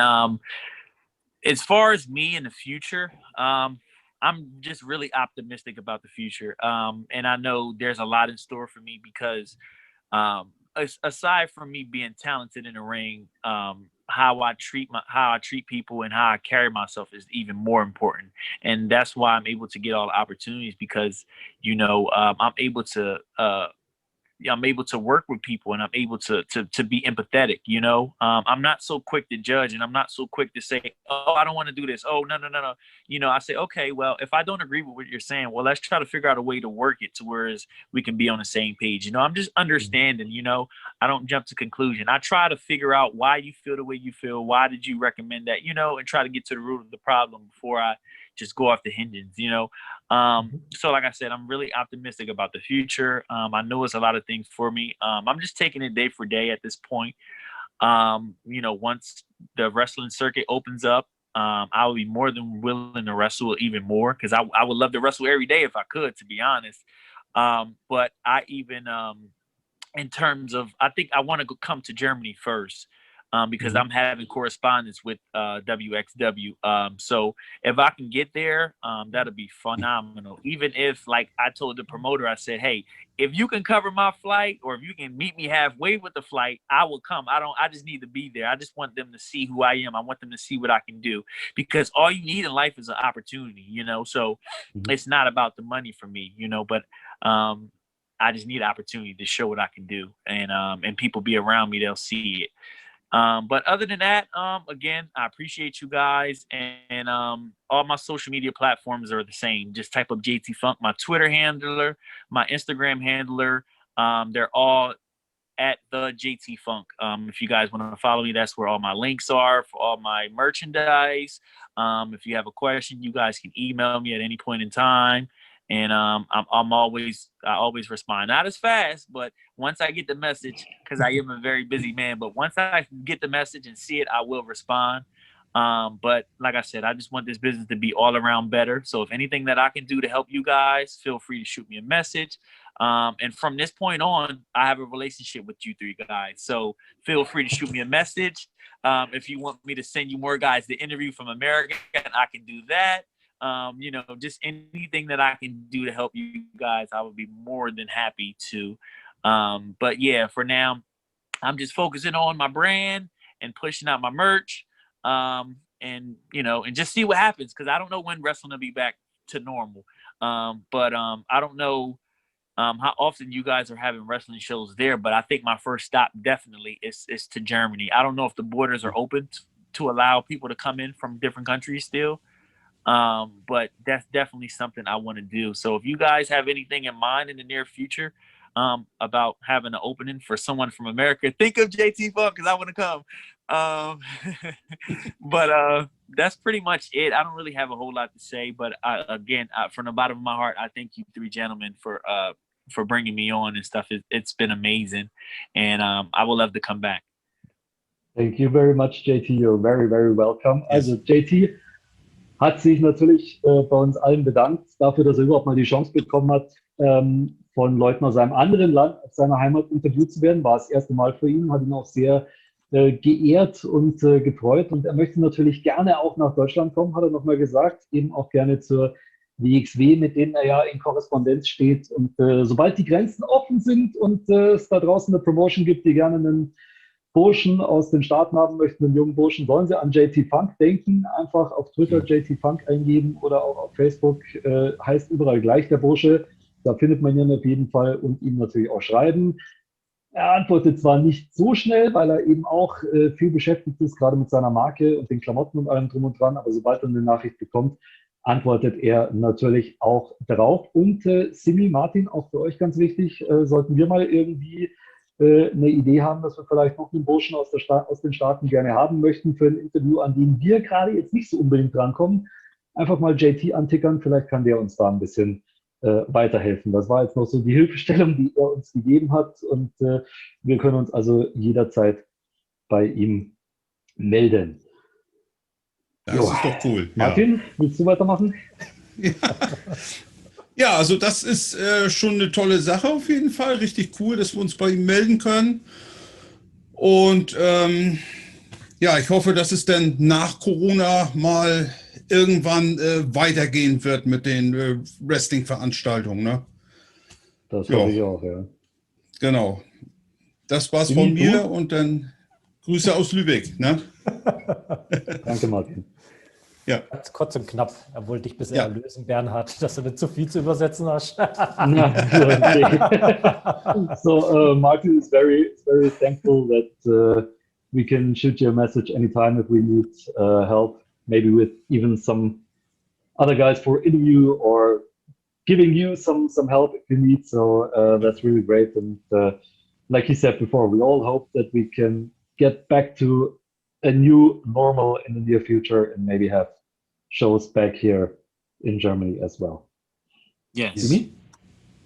as far as me in the future, I'm just really optimistic about the future. And I know there's a lot in store for me because aside from me being talented in the ring, how I treat people and how I carry myself is even more important. And that's why I'm able to get all the opportunities because, I'm able to work with people and I'm able to be empathetic, I'm not so quick to judge and I'm not so quick to say, oh, I don't want to do this. Oh, no. I say, okay, well, if I don't agree with what you're saying, well, let's try to figure out a way to work it to where we can be on the same page. I'm just understanding, I don't jump to conclusion. I try to figure out why you feel the way you feel. Why did you recommend that, and try to get to the root of the problem before I just go off the hinges, So like I said, I'm really optimistic about the future. I know it's a lot of things for me. I'm just taking it day for day at this point. Once the wrestling circuit opens up, I will be more than willing to wrestle even more because I would love to wrestle every day if I could, to be honest. But I even, in terms of, I think I want to come to Germany first. because I'm having correspondence with WXW. So if I can get there, that'll be phenomenal. Even if, like I told the promoter, I said, hey, if you can cover my flight or if you can meet me halfway with the flight, I will come. I just need to be there. I just want them to see who I am. I want them to see what I can do, because all you need in life is an opportunity, you know? So it's not about the money for me, you know, but I just need an opportunity to show what I can do, and people be around me, they'll see it. But other than that, again, I appreciate you guys, and all my social media platforms are the same. Just type up JT Funk, my Twitter handler, my Instagram handler. They're all at the JT Funk. If you guys want to follow me, that's where all my links are for all my merchandise. If you have a question, you guys can email me at any point in time. And I always respond. Not as fast, but once I get the message, because I am a very busy man, but once I get the message and see it, I will respond. But like I said, I just want this business to be all around better. So if anything that I can do to help you guys, feel free to shoot me a message. And from this point on, I have a relationship with you three guys. So feel free to shoot me a message. If you want me to send you more guys to interview from America, I can do that. You know, just anything that I can do to help you guys, I would be more than happy to. But yeah, for now, I'm just focusing on my brand and pushing out my merch. And, you know, and just see what happens, because I don't know when wrestling will be back to normal. But I don't know how often you guys are having wrestling shows there, but I think my first stop definitely is to Germany. I don't know if the borders are open to allow people to come in from different countries still. But that's definitely something I want to do. So if you guys have anything in mind in the near future, about having an opening for someone from America, think of JT Funk, because I want to come. But that's pretty much it. I don't really have a whole lot to say, but again, from the bottom of my heart, I thank you three gentlemen for bringing me on and stuff. It's been amazing, and I will love to come back. Thank you very much, JT. You're very, very welcome. Yes. Also JT hat sich natürlich bei uns allen bedankt dafür, dass er überhaupt mal die Chance bekommen hat, von Leuten aus einem anderen Land, aus seiner Heimat interviewt zu werden. War das erste Mal für ihn, hat ihn auch sehr geehrt und gefreut. Und er möchte natürlich gerne auch nach Deutschland kommen, hat er nochmal gesagt, eben auch gerne zur WXW, mit denen er ja in Korrespondenz steht. Und sobald die Grenzen offen sind und es da draußen eine Promotion gibt, die gerne einen Burschen aus den Staaten haben möchten, einen jungen Burschen, sollen sie an JT Funk denken. Einfach auf Twitter JT Funk eingeben oder auch auf Facebook. Heißt überall gleich der Bursche. Da findet man ihn auf jeden Fall und ihm natürlich auch schreiben. Er antwortet zwar nicht so schnell, weil er eben auch viel beschäftigt ist, gerade mit seiner Marke und den Klamotten und allem drum und dran. Aber sobald er eine Nachricht bekommt, antwortet er natürlich auch darauf. Und Simi, Martin, auch für euch ganz wichtig, sollten wir mal irgendwie eine Idee haben, dass wir vielleicht noch einen Burschen aus den Staaten gerne haben möchten für ein Interview, an dem wir gerade jetzt nicht so unbedingt drankommen. Einfach mal JT antickern, vielleicht kann der uns da ein bisschen weiterhelfen. Das war jetzt noch so die Hilfestellung, die er uns gegeben hat, und wir können uns also jederzeit bei ihm melden. Das ist doch cool. Martin, willst du weitermachen? Ja. Ja, also das ist schon eine tolle Sache auf jeden Fall. Richtig cool, dass wir uns bei ihm melden können. Und ja, ich hoffe, dass es dann nach Corona mal irgendwann weitergehen wird mit den Wrestling-Veranstaltungen. Ne? Das hoffe ich auch, ja. Genau. Das war's von mir und dann Grüße aus Lübeck. Ne? Danke, Martin. Ja. Kurz und knapp. Er wollte dich bisher erlösen, Bernhard, dass du nicht zu viel zu übersetzen hast. So Martin is very thankful that we can shoot you a message anytime if we need help, maybe with even some other guys for interview or giving you some help if you need. So that's really great. And like he said before, we all hope that we can get back to a new normal in the near future and maybe have shows back here in Germany as well. Yes. Simi?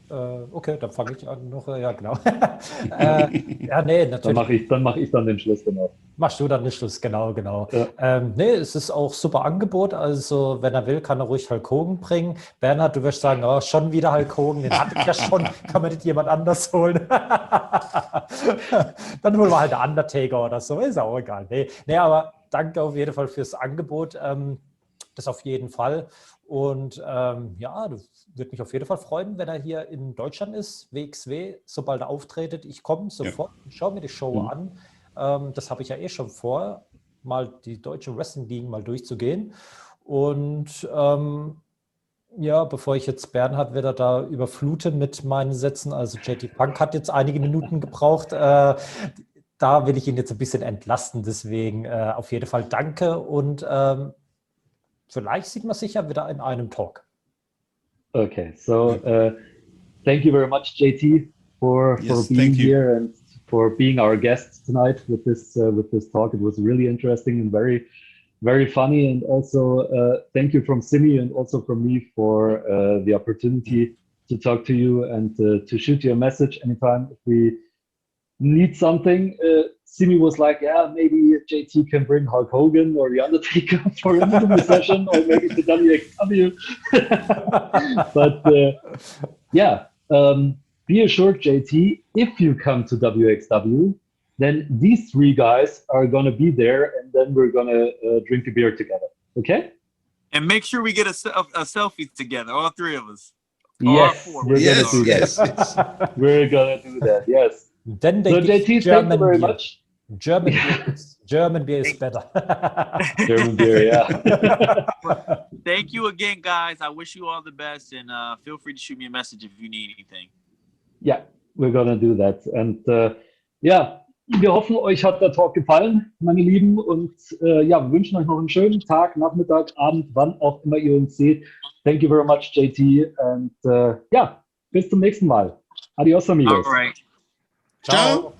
Okay, dann fange ich an noch. Ja, genau. Ja, nee, natürlich. Dann mach ich dann den Schluss, genau. Machst du dann den Schluss, genau. Ja. Nee, es ist auch super Angebot. Also, wenn er will, kann er ruhig Hulk Hogan bringen. Bernhard, du wirst sagen, oh, schon wieder Hulk Hogan, den hatte ich ja schon, kann man nicht jemand anders holen? Dann holen wir halt einen Undertaker oder so, ist auch egal. Nee, aber danke auf jeden Fall fürs Angebot. Das auf jeden Fall. Und ja, das würde mich auf jeden Fall freuen, wenn er hier in Deutschland ist, WXW, sobald er auftretet. Ich komme sofort und schaue mir die Show an. Das habe ich ja schon vor, mal die deutsche Wrestling-Liga mal durchzugehen. Und ja, bevor ich jetzt Bernhard wieder da überflute mit meinen Sätzen, also JT Funk hat jetzt einige Minuten gebraucht, da will ich ihn jetzt ein bisschen entlasten. Deswegen auf jeden Fall danke und vielleicht sieht man sich ja wieder in einem Talk. Okay, so thank you very much, JT, for being here and for being our guest tonight with this talk. It was really interesting and very, very funny. And also thank you from Simi and also from me for the opportunity to talk to you and to shoot you a message anytime if we need something. Simi was like, yeah, maybe JT can bring Hulk Hogan or The Undertaker for an interview session, or maybe the WXW. But yeah, be assured, JT, if you come to WXW, then these three guys are going to be there, and then we're going to drink a beer together. Okay? And make sure we get a selfie together, all three of us. Yes, we're going to do that. We're going to do that, yes. Then they so JT, thank you very much. German beer is better. German beer, yeah. Thank you again, guys. I wish you all the best, and feel free to shoot me a message if you need anything. Yeah, we're gonna do that. And ja, wir hoffen, euch hat der Talk gefallen, meine Lieben. Und ja, wir wünschen euch noch einen schönen Tag, Nachmittag, Abend, wann auch immer ihr uns seht. Thank you very much, JT. Und ja, bis zum nächsten Mal. Adios, amigos. All right. Ciao.